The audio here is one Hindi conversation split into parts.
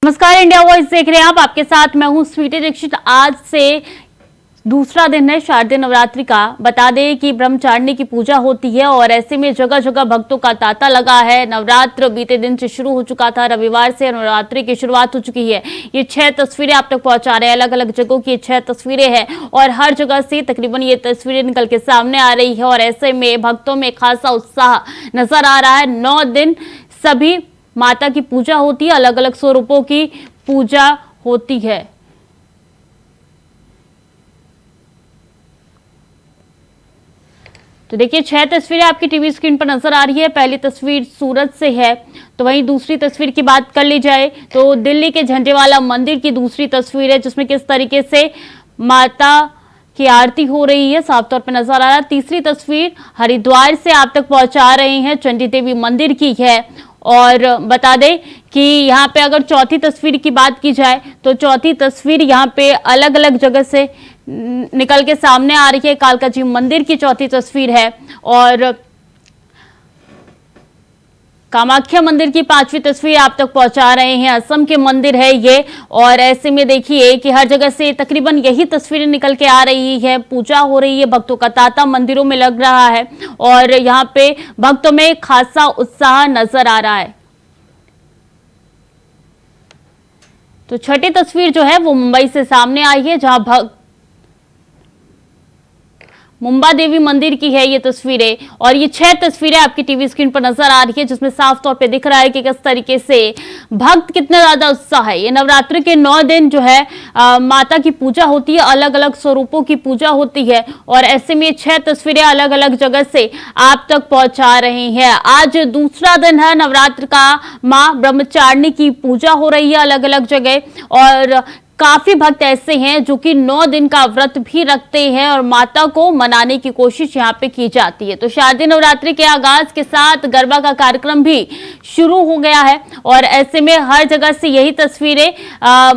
नमस्कार, इंडिया वॉइस देख रहे हैं आप। आपके साथ मैं हूं स्वीटी दीक्षित। आज से दूसरा दिन है शारदीय नवरात्रि का। बता दें कि ब्रह्मचारिणी की पूजा होती है और ऐसे में जगह जगह भक्तों का तांता लगा है। नवरात्र बीते दिन से शुरू हो चुका था, रविवार से नवरात्रि की शुरुआत हो चुकी है। ये 6 तस्वीरें आप तक पहुंचा रहे हैं। अलग अलग जगहों की 6 तस्वीरें हैं और हर जगह से तकरीबन ये तस्वीरें निकल के सामने आ रही है और ऐसे में भक्तों में खासा उत्साह नजर आ रहा है। 9 दिन सभी माता की पूजा होती है, अलग अलग स्वरूपों की पूजा होती है। तो देखिए 6 तस्वीरें आपकी टीवी स्क्रीन पर नजर आ रही है। पहली तस्वीर सूरत से है, तो वहीं दूसरी तस्वीर की बात कर ली जाए तो दिल्ली के झंडेवाला मंदिर की दूसरी तस्वीर है, जिसमें किस तरीके से माता की आरती हो रही है साफ तौर पर नजर आ रहा है। तीसरी तस्वीर हरिद्वार से आप तक पहुंचा रहे हैं, चंडी देवी मंदिर की है। और बता दें कि यहाँ पे अगर चौथी तस्वीर की बात की जाए तो चौथी तस्वीर यहाँ पे अलग अलग जगह से निकल के सामने आ रही है। कालका जी मंदिर की चौथी तस्वीर है और कामाख्या मंदिर की 5वीं तस्वीर आप तक पहुंचा रहे हैं। असम के मंदिर है ये और ऐसे में देखिए कि हर जगह से तकरीबन यही तस्वीरें निकल के आ रही है। पूजा हो रही है, भक्तों का तांता मंदिरों में लग रहा है और यहाँ पे भक्तों में खासा उत्साह नजर आ रहा है। तो छठी तस्वीर जो है वो मुंबई से सामने आई है, जहां मुंबा देवी मंदिर की है ये तस्वीरें और ये 6 तस्वीरें आपकी टीवी स्क्रीन पर नजर आ रही है, जिसमें साफ तौर पे दिख रहा है कि किस तरीके से भक्त कितना ज्यादा उत्साह है। ये नवरात्रि के 9 दिन जो है माता की पूजा होती है, अलग अलग स्वरूपों की पूजा होती है और ऐसे में 6 तस्वीरें अलग अलग जगह से आप तक पहुंचा रही हैं। आज दूसरा दिन है नवरात्र का, माँ ब्रह्मचारिणी की पूजा हो रही है अलग अलग जगह और काफी भक्त ऐसे हैं जो कि 9 दिन का व्रत भी रखते हैं और माता को मनाने की कोशिश यहाँ पे की जाती है। तो शारदीय नवरात्रि के आगाज के साथ गरबा का कार्यक्रम भी शुरू हो गया है और ऐसे में हर जगह से यही तस्वीरें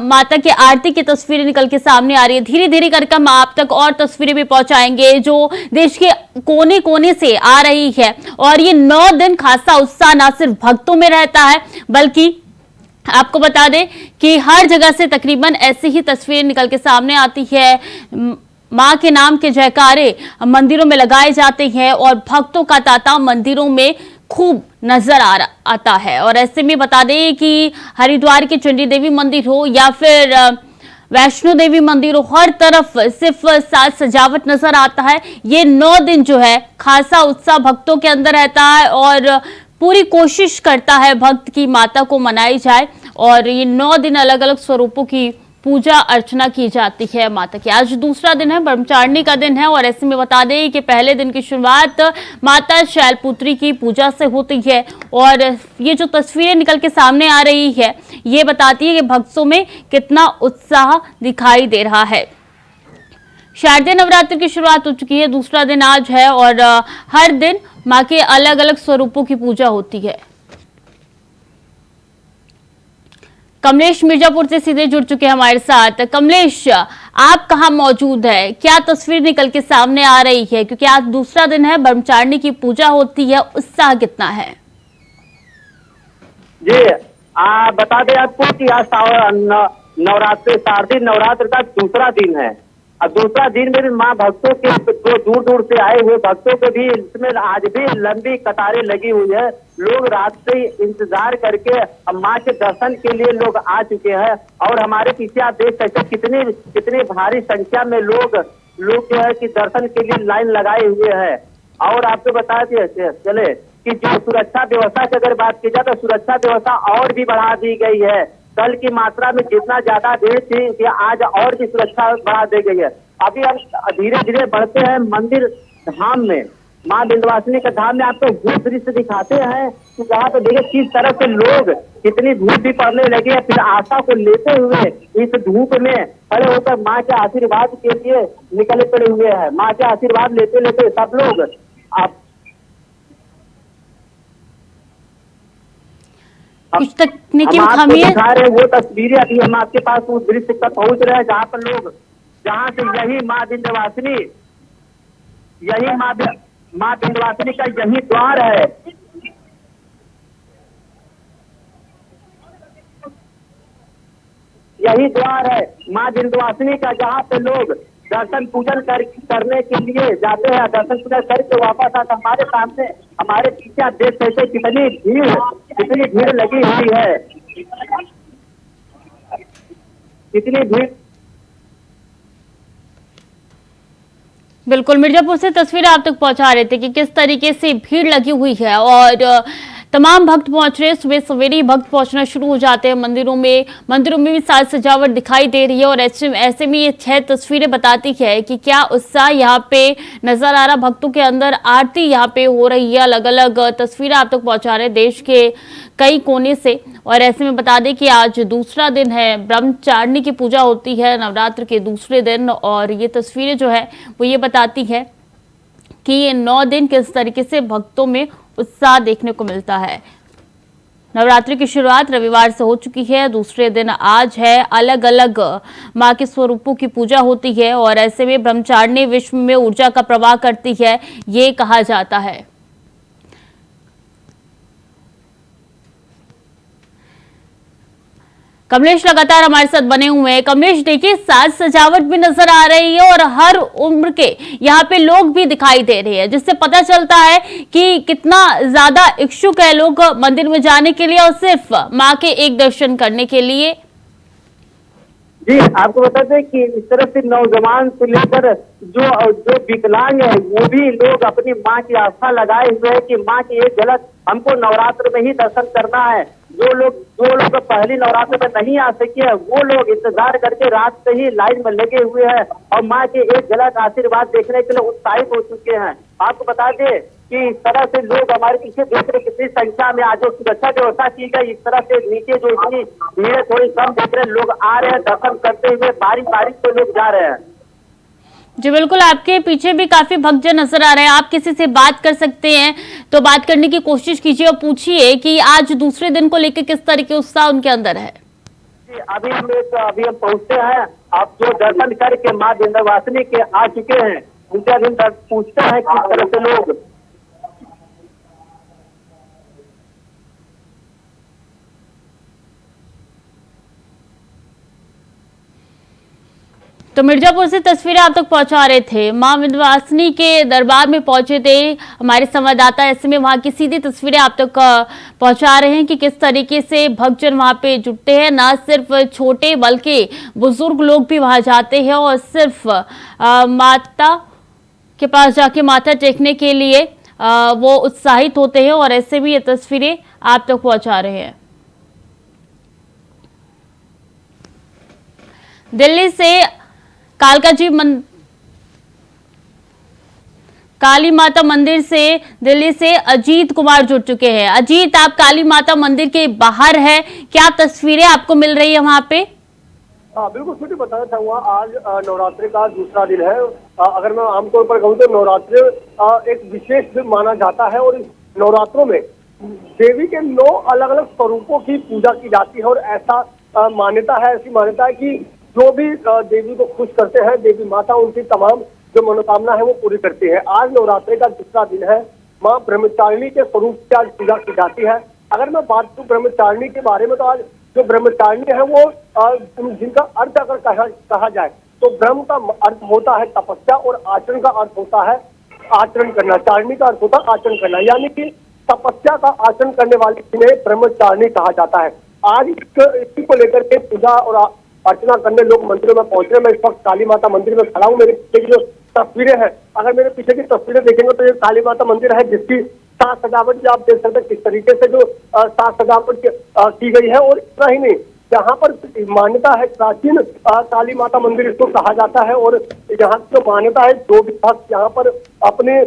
माता की आरती की तस्वीरें निकल के सामने आ रही है। धीरे धीरे करके हम आप तक और तस्वीरें भी पहुंचाएंगे जो देश के कोने कोने से आ रही है और ये 9 दिन खासा उत्साह न सिर्फ भक्तों में रहता है बल्कि आपको बता दें कि हर जगह से तकरीबन ऐसी ही तस्वीरें निकल के सामने आती है। मां के नाम के जयकारे मंदिरों में लगाए जाते हैं और भक्तों का तांता मंदिरों में खूब नजर आता है और ऐसे में बता दें कि हरिद्वार के चंडी देवी मंदिर हो या फिर वैष्णो देवी मंदिर हो, हर तरफ सिर्फ साज सजावट नजर आता है। ये 9 दिन जो है खासा उत्साह भक्तों के अंदर रहता है और पूरी कोशिश करता है भक्त की माता को मनाई जाए और ये 9 दिन अलग अलग स्वरूपों की पूजा अर्चना की जाती है माता की। आज दूसरा दिन है, ब्रह्मचारिणी का दिन है और ऐसे में बता दें कि पहले दिन की शुरुआत माता शैलपुत्री की पूजा से होती है और ये जो तस्वीरें निकल के सामने आ रही है ये बताती है कि भक्तों में कितना उत्साह दिखाई दे रहा है। शारदीय नवरात्रि की शुरुआत हो चुकी है, दूसरा दिन आज है और हर दिन मां के अलग अलग स्वरूपों की पूजा होती है। कमलेश मिर्जापुर से सीधे जुड़ चुके हैं हमारे साथ। कमलेश, आप कहां मौजूद है, क्या तस्वीर निकल के सामने आ रही है, क्योंकि आज दूसरा दिन है, ब्रह्मचारिणी की पूजा होती है, उत्साह कितना है? जी बता दें आपको कि आज नवरात्रि शारदीय नवरात्र का दूसरा दिन है और दूसरा दिन में भी माँ भक्तों के जो दूर दूर से आए हुए भक्तों के भी इसमें आज भी लंबी कतारें लगी हुई है। लोग रात से इंतजार करके माँ के दर्शन के लिए लोग आ चुके हैं और हमारे पीछे आप देख सकते हैं कितनी भारी संख्या में लोग जो है कि दर्शन के लिए लाइन लगाए हुए हैं। और आपको बता दिए चले कि जो सुरक्षा व्यवस्था की अगर बात की जाए तो सुरक्षा व्यवस्था और भी बढ़ा दी गई है। कल की मात्रा में जितना ज्यादा भीड़ थी कि आज और भी सुरक्षा बढ़ा दी गई है। अभी हम धीरे धीरे बढ़ते हैं मंदिर धाम में, माँ विंध्यवासिनी के धाम में। आपको वो दृश्य दिखाते हैं कि जहाँ पे देखिए किस तरह से लोग कितनी धूप भी पड़ने लगी है, फिर आशा को लेते हुए इस धूप में खड़े होकर माँ के आशीर्वाद के लिए निकले पड़े हुए हैं। माँ के आशीर्वाद लेते लेते सब लोग आप कुछ तकनीकी खामियां दिखा रहे वो तस्वीरें अभी हम आपके पास उस दृश्य तक पहुंच रहे हैं जहाँ पर लोग, जहाँ से यही माँ विंध्यवासिनी, यही माँ विंध्यवासिनी का यही द्वार है। यही द्वार है माँ विंध्यवासिनी का, जहाँ पे लोग दर्शन पूजन करने के लिए जाते हैं। दर्शन पूजन करके वापस आते, हमारे सामने हमारे पीछे आप देख सकते कितनी भीड़ लगी हुई है, कितनी भीड़। बिल्कुल, मिर्जापुर से तस्वीरें आप तक पहुंचा रहे थे कि किस तरीके से भीड़ लगी हुई है और तमाम भक्त पहुंच रहे हैं। सुबह सवेरे ही भक्त पहुंचना शुरू हो जाते हैं मंदिरों में भी साज सजावट दिखाई दे रही है और ऐसे में ये 6 तस्वीरें बताती है कि क्या उत्साह यहाँ पे नजर आ रहा, भक्तों के अंदर आरती यहाँ पे हो रही है। अलग अलग तस्वीरें आप तक पहुंचा रहे हैं देश के कई कोने से। और ऐसे में बता दें कि आज दूसरा दिन है, ब्रह्मचारिणी की पूजा होती है नवरात्र के दूसरे दिन, और ये तस्वीरें जो है वो ये बताती है कि ये 9 दिन किस तरीके से भक्तों में उत्साह देखने को मिलता है। नवरात्रि की शुरुआत रविवार से हो चुकी है, दूसरे दिन आज है। अलग अलग मां के स्वरूपों की पूजा होती है और ऐसे में ब्रह्मचारिणी विश्व में ऊर्जा का प्रवाह करती है, ये कहा जाता है। कमलेश लगातार हमारे साथ बने हुए हैं। कमलेश, देखिए साज सजावट भी नजर आ रही है और हर उम्र के यहाँ पे लोग भी दिखाई दे रहे हैं, जिससे पता चलता है कि कितना ज्यादा इच्छुक है लोग मंदिर में जाने के लिए और सिर्फ माँ के एक दर्शन करने के लिए। जी, आपको बता दें कि इस तरह से नौजवान से लेकर जो विकलांग है वो भी लोग अपनी माँ की आस्था लगाए हुए हैं कि माँ की एक झलक हमको नवरात्र में ही दर्शन करना है। जो लोग पहली नवरात्र में नहीं आ सके हैं, वो लोग इंतजार करके रात से ही लाइन में लगे हुए हैं और माँ के एक झलक आशीर्वाद देखने के लिए उत्साहित हो चुके हैं। आपको बता दें कि इस तरह से लोग हमारे पीछे देख रहे कितनी संख्या में आज जो सुरक्षा व्यवस्था की गई, इस तरह से नीचे जो इतनी भीड़ थोड़ी कम देख रहे लोग आ रहे हैं दर्शन करते हुए, बारी बारी से लोग जा रहे हैं। जी बिल्कुल, आपके पीछे भी काफी भक्तजन नजर आ रहे हैं। आप किसी से बात कर सकते हैं तो बात करने की कोशिश कीजिए और पूछिए कि आज दूसरे दिन को लेकर किस तरह के उत्साह उनके अंदर है। अभी हम पहुंचते हैं, आप जो दर्शन करके माँ विंध्यवासिनी के आ चुके हैं उनसे अभी पूछते हैं किस तरह से लोग। तो मिर्जापुर से तस्वीरें आप तक पहुंचा रहे थे, मां विंध्यवासिनी के दरबार में पहुंचे थे हमारे संवाददाता। ऐसे में वहां की सीधी तस्वीरें आप तक पहुंचा रहे हैं कि किस तरीके से भक्तजन वहां पे जुटते हैं। ना सिर्फ छोटे बल्कि बुजुर्ग लोग भी वहां जाते हैं और सिर्फ माता के पास जाके माथा टेकने के लिए वो उत्साहित होते हैं और ऐसे भी ये तस्वीरें आप तक पहुंचा रहे हैं। दिल्ली से काली माता मंदिर से दिल्ली से अजीत कुमार जुड़ चुके हैं। अजीत, आप काली माता मंदिर के बाहर है, क्या तस्वीरें आपको मिल रही है वहां पे? हाँ बिल्कुल, छोटी बताना चाहूंगा, आज नवरात्रि का दूसरा दिन है। अगर मैं आमतौर पर कहूँ तो नवरात्रि एक विशेष दिन माना जाता है और इस नवरात्रों में देवी के 9 अलग अलग स्वरूपों की पूजा की जाती है और ऐसा ऐसी मान्यता है कि जो भी देवी को खुश करते हैं देवी माता उनकी तमाम जो मनोकामना है वो पूरी करती है। आज नवरात्रि का दूसरा दिन है, माँ ब्रह्मचारिणी के स्वरूप की आज पूजा की जाती है। अगर मैं बात करूँ ब्रह्मचारिणी के बारे में तो आज जो ब्रह्मचारिणी है वो जिनका अर्थ अगर कहा जाए तो ब्रह्म का अर्थ होता है तपस्या और आचरण का अर्थ होता है आचरण करना। चारिणी का अर्थ होता है आचरण करना, यानी कि तपस्या का आचरण करने वाली जिन्हें ब्रह्मचारिणी कहा जाता है। आज इसी को लेकर के पूजा और अर्चना करने लोग मंदिरों में पहुंच रहे हैं। मैं इस वक्त काली माता मंदिर में खड़ा हूँ। मेरे पीछे की जो तस्वीरें हैं, अगर मेरे पीछे की तस्वीरें देखेंगे तो ये काली माता मंदिर है जिसकी साज सजावट भी आप देख सकते हैं किस तरीके से जो साज सजावट की गई है। और इतना ही नहीं, यहाँ पर मान्यता है प्राचीन काली माता मंदिर इसको कहा जाता है और यहाँ की जो मान्यता है जो भी भक्त यहाँ पर अपने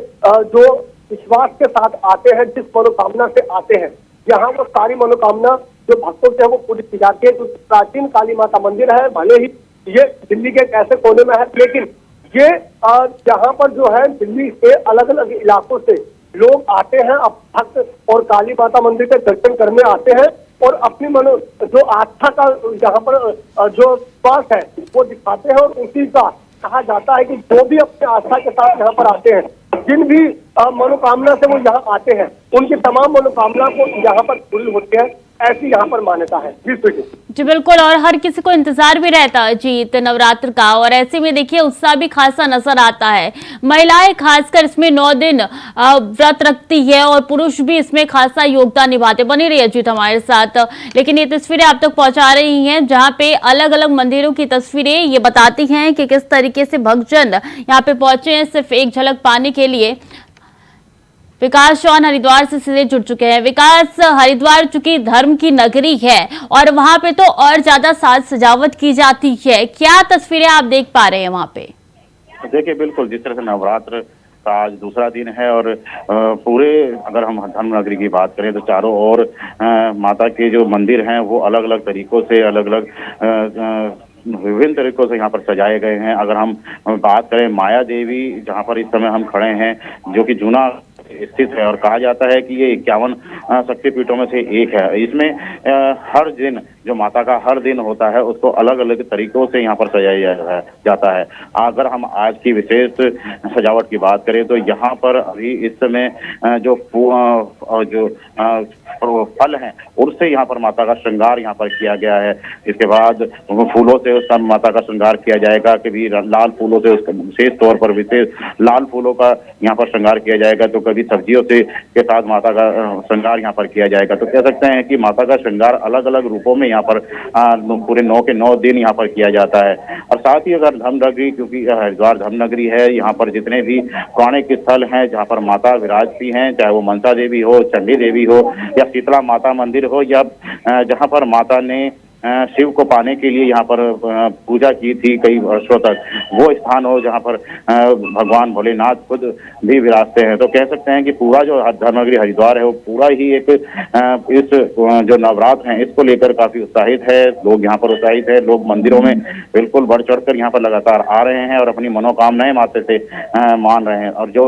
जो विश्वास के साथ आते हैं, जिस मनोकामना से आते हैं, यहाँ वो सारी मनोकामना जो भक्तों से है वो पूरी की जाती है। जो प्राचीन काली माता मंदिर है, भले ही ये दिल्ली के एक ऐसे कोने में है, लेकिन ये यहाँ पर जो है दिल्ली के अलग अलग इलाकों से लोग आते हैं, अब भक्त और काली माता मंदिर के दर्शन करने आते हैं और अपनी जो आस्था का यहाँ पर जो विश्वास है वो दिखाते हैं। और उसी का कहा जाता है कि जो भी अपने आस्था के साथ यहाँ पर आते हैं, जिन भी मनोकामना से वो यहाँ आते हैं, उनकी तमाम मनोकामना को यहाँ पर पूरी होती है। ऐसी यहाँ पर मान्यता है। जी स्वीटी। जी बिल्कुल, और हर किसी को इंतजार भी रहता है जी नवरात्र का, और ऐसे में देखिए उत्साह भी खासा नजर आता है। महिलाएं खासकर इसमें 9 दिन व्रत रखती है और पुरुष भी इसमें खासा योगदान निभाते। बनी रही है जीत हमारे साथ। लेकिन ये तस्वीरें आप तक पहुंचा रही हैं जहां पे अलग अलग मंदिरों की तस्वीरें ये बताती हैं कि किस तरीके से भक्तजन यहाँ पे पहुंचे हैं सिर्फ एक झलक पाने के लिए। विकास चौहान हरिद्वार से सीधे जुड़ चुके हैं। विकास, हरिद्वार चूंकि धर्म की नगरी है और वहां पे तो और ज्यादा साज सजावट की जाती है, क्या तस्वीरें आप देख पा रहे हैं वहां पे? देखिए बिल्कुल, जिस तरह से नवरात्र का आज दूसरा दिन है और पूरे अगर हम धर्म नगरी की बात करें तो चारों ओर माता के जो मंदिर हैं वो अलग अलग तरीकों से अलग अलग विभिन्न तरीकों से यहाँ पर सजाए गए हैं। अगर हम बात करें माया देवी जहाँ पर इस समय हम खड़े हैं, जो कि जूना स्थित है और कहा जाता है कि ये 51 शक्तिपीठों में से एक है। इसमें हर दिन जो माता का हर दिन होता है उसको अलग अलग तरीकों से यहाँ पर सजाया जाता है। अगर हम आज की विशेष सजावट की बात करें तो यहाँ पर अभी इस समय जो फल हैं उनसे यहाँ पर माता का श्रृंगार यहाँ पर किया गया है। इसके बाद फूलों से उसका माता का श्रृंगार किया जाएगा, कभी लाल फूलों से उसका विशेष तौर पर विशेष लाल फूलों का यहाँ पर श्रृंगार किया जाएगा, तो कभी सब्जियों से के साथ माता का श्रृंगार यहाँ पर किया जाएगा। तो कह सकते हैं कि माता का श्रृंगार अलग अलग रूपों में यहाँ पर पूरे 9 के 9 दिन यहाँ पर किया जाता है। और साथ ही अगर धर्मनगरी, क्योंकि हरिद्वार धर्मनगरी है, यहाँ पर जितने भी पौराणिक स्थल हैं जहाँ पर माता विराजती हैं, चाहे वो मनसा देवी हो, चंडी देवी हो या शीतला माता मंदिर हो, या जहाँ पर माता ने शिव को पाने के लिए यहाँ पर पूजा की थी कई वर्षों तक, वो स्थान हो जहाँ पर भगवान भोलेनाथ खुद भी विराजते हैं। तो कह सकते हैं कि पूरा जो धर्मनगरी हरिद्वार है वो पूरा ही एक इस जो नवरात्र हैं इसको लेकर काफी उत्साहित है। लोग यहाँ पर उत्साहित है, लोग मंदिरों में बिल्कुल बढ़ चढ़कर यहाँ पर लगातार आ रहे हैं और अपनी मनोकामनाएं माते से मान रहे हैं। और जो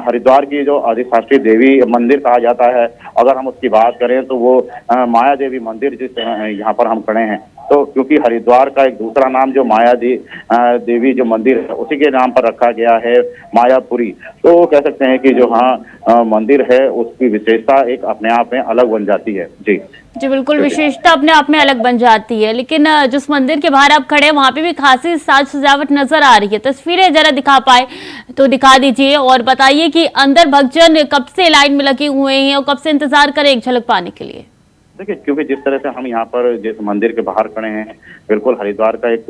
हरिद्वार की जो अधिष्ठात्री देवी मंदिर कहा जाता है, अगर हम उसकी बात करें तो वो माया देवी मंदिर जिस यहाँ पर हम खड़े हैं, तो क्योंकि हरिद्वार का एक दूसरा नाम जो माया देवी जो मंदिर है उसी के नाम पर रखा गया है, मायापुरी। तो कह सकते हैं कि जो मंदिर है उसकी विशेषता एक अपने आप में अलग बन जाती है। जी जी बिल्कुल, विशेषता अपने आप में अलग बन जाती है। लेकिन जिस मंदिर के बाहर आप खड़े हैं वहां पे भी खासी साज सजावट नजर आ रही है। तस्वीरें जरा दिखा पाए तो दिखा दीजिए और बताइए कि अंदर भक्तजन कब से लाइन में लगे हुए हैं और कब से इंतजार करें एक झलक पाने के लिए? देखिए, क्योंकि जिस तरह से हम यहाँ पर जिस मंदिर के बाहर खड़े हैं, बिल्कुल हरिद्वार का एक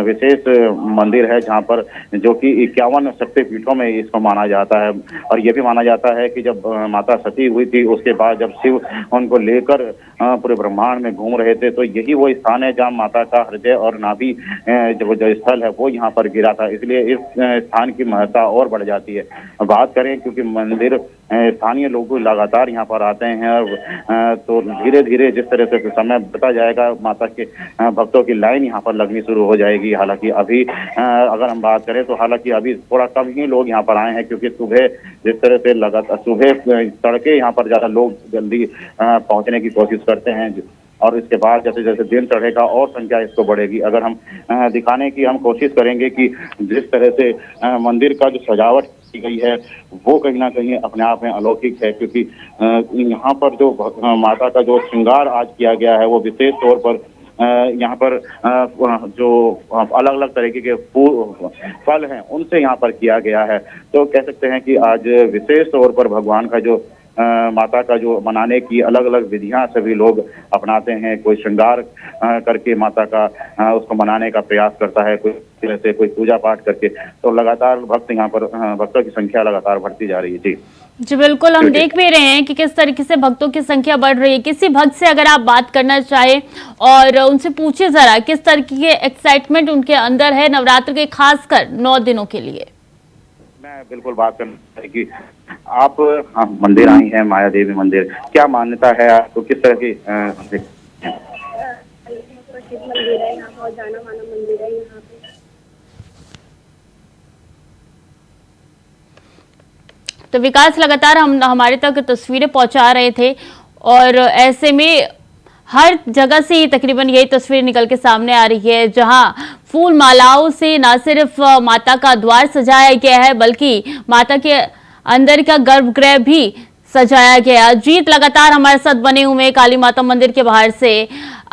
विशेष मंदिर है जहाँ पर जो कि 51 शक्तिपीठों में इसको माना जाता है। और ये भी माना जाता है कि जब माता सती हुई थी उसके बाद जब शिव उनको लेकर पूरे ब्रह्मांड में घूम रहे थे, तो यही वो स्थान है जहाँ माता का हृदय और नाभि जो स्थल है वो यहाँ पर गिरा था। इसलिए इस स्थान की महत्ता और बढ़ जाती है। बात करें क्योंकि मंदिर स्थानीय लोग लगातार यहाँ पर आते हैं, तो धीरे धीरे जिस तरह से समय बढ़ता जाएगा माता के भक्तों की लाइन यहाँ पर लगनी शुरू हो जाएगी। हालांकि अभी अगर हम बात करें तो हालांकि अभी थोड़ा कम ही लोग यहाँ पर आए हैं, क्योंकि सुबह जिस तरह से लगातार सुबह तड़के यहाँ पर ज़्यादा लोग जल्दी पहुँचने की कोशिश करते हैं, और इसके बाद जैसे जैसे दिन चढ़ेगा और संख्या इसको बढ़ेगी। अगर हम दिखाने की हम कोशिश करेंगे कि जिस तरह से मंदिर का जो सजावट की गई है वो कहीं ना कहीं अपने आप में अलौकिक है, क्योंकि यहाँ पर जो माता का जो श्रृंगार आज किया गया है वो विशेष तौर पर यहाँ पर जो अलग अलग तरीके के फल हैं उनसे यहाँ पर किया गया है। तो कह सकते हैं कि आज विशेष तौर पर भगवान का जो माता का जो मनाने की अलग अलग विधियां सभी लोग अपनाते हैं। कोई श्रृंगार करके माता का उसको मनाने का प्रयास करता है, कोई तरह से कोई पूजा पाठ करके। तो लगातार भक्त यहाँ पर भक्तों की संख्या लगातार बढ़ती जा रही है। जी जी बिल्कुल, हम देख भी रहे हैं कि किस तरीके से भक्तों की संख्या बढ़ रही है। किसी भक्त से अगर आप बात करना चाहें और उनसे पूछे जरा किस तरीके के एक्साइटमेंट उनके अंदर है नवरात्र के खासकर 9 दिनों के लिए। मैं बिल्कुल बात करना है कि आप मंदिर आई हैं, माया देवी मंदिर, क्या मान्यता है आपको, किस तरह की मंदिर है यहाँ, बहुत जाना माना मंदिर है यहाँ पे। तो विकास लगातार हमारे तक तस्वीरें पहुंचा रहे थे और ऐसे में हर जगह से तकरीबन यही तस्वीर निकल के सामने आ रही है, जहां फूल मालाओं से न सिर्फ माता का द्वार सजाया गया है बल्कि माता के अंदर का गर्भगृह भी सजाया गया। अजीत लगातार हमारे साथ बने हुए हैं काली माता मंदिर के बाहर से।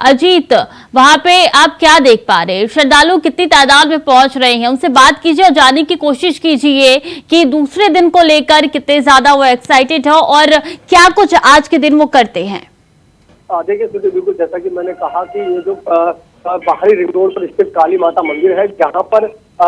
अजीत, वहां पे आप क्या देख पा रहे हैं? श्रद्धालु कितनी तादाद में पहुंच रहे हैं, उनसे बात कीजिए और जानने की कोशिश कीजिए कि दूसरे दिन को लेकर कितने ज्यादा वो एक्साइटेड हो और क्या कुछ आज के दिन वो करते हैं। देखिए श्रुति, बिल्कुल जैसा कि मैंने कहा कि ये जो बाहरी रिंग रोड पर स्थित काली माता मंदिर है, जहाँ पर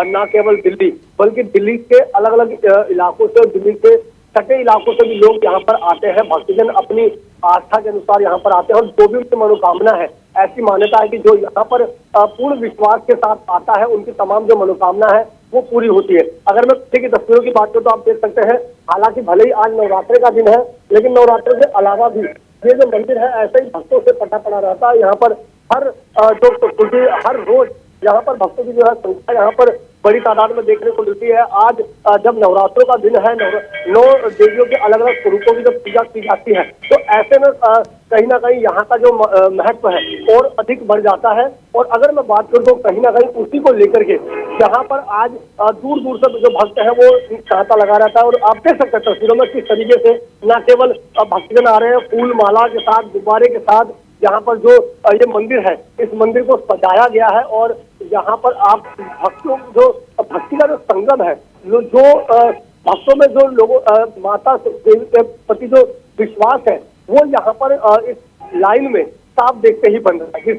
न केवल दिल्ली बल्कि दिल्ली के अलग अलग इलाकों से, दिल्ली के सटे इलाकों से भी लोग यहाँ पर आते हैं। भक्तजन अपनी आस्था के अनुसार यहाँ पर आते हैं और जो भी उनकी मनोकामना है, ऐसी मान्यता है कि जो यहाँ पर पूर्ण विश्वास के साथ आता है, उनकी तमाम जो मनोकामना है वो पूरी होती है। अगर मैं पीछे की तस्वीरों की बात करूँ तो आप देख सकते हैं, हालांकि भले ही आज नवरात्रि का दिन है, लेकिन नवरात्रि के अलावा भी ये जो मंदिर है ऐसे ही भक्तों से पटा पड़ा रहता है। यहाँ पर हर रोज यहाँ पर भक्तों की जो है संख्या यहाँ पर बड़ी तादाद में देखने को मिलती है। आज जब नवरात्रों का दिन है, 9 देवियों के अलग अलग स्वरूपों की जब पूजा की जाती है, तो ऐसे में कहीं ना कहीं यहाँ का जो महत्व है और अधिक बढ़ जाता है। और अगर मैं बात करूँ तो कहीं ना कहीं उसी को लेकर के जहाँ पर आज दूर दूर से जो भक्त है वो तांता लगा रहता है। और आप देख सकते हैं तस्वीरों में किस तरीके से न केवल भक्तजन आ रहे हैं फूल माला के साथ, गुब्बारे के साथ। यहाँ पर जो ये मंदिर है, इस मंदिर को सजाया गया है और यहाँ पर आप भक्तों जो भक्ति का जो संगम है, जो भक्तों में जो लोगों माता देवी के प्रति जो विश्वास है, वो यहाँ पर इस लाइन में साफ देखते ही बन रहा है।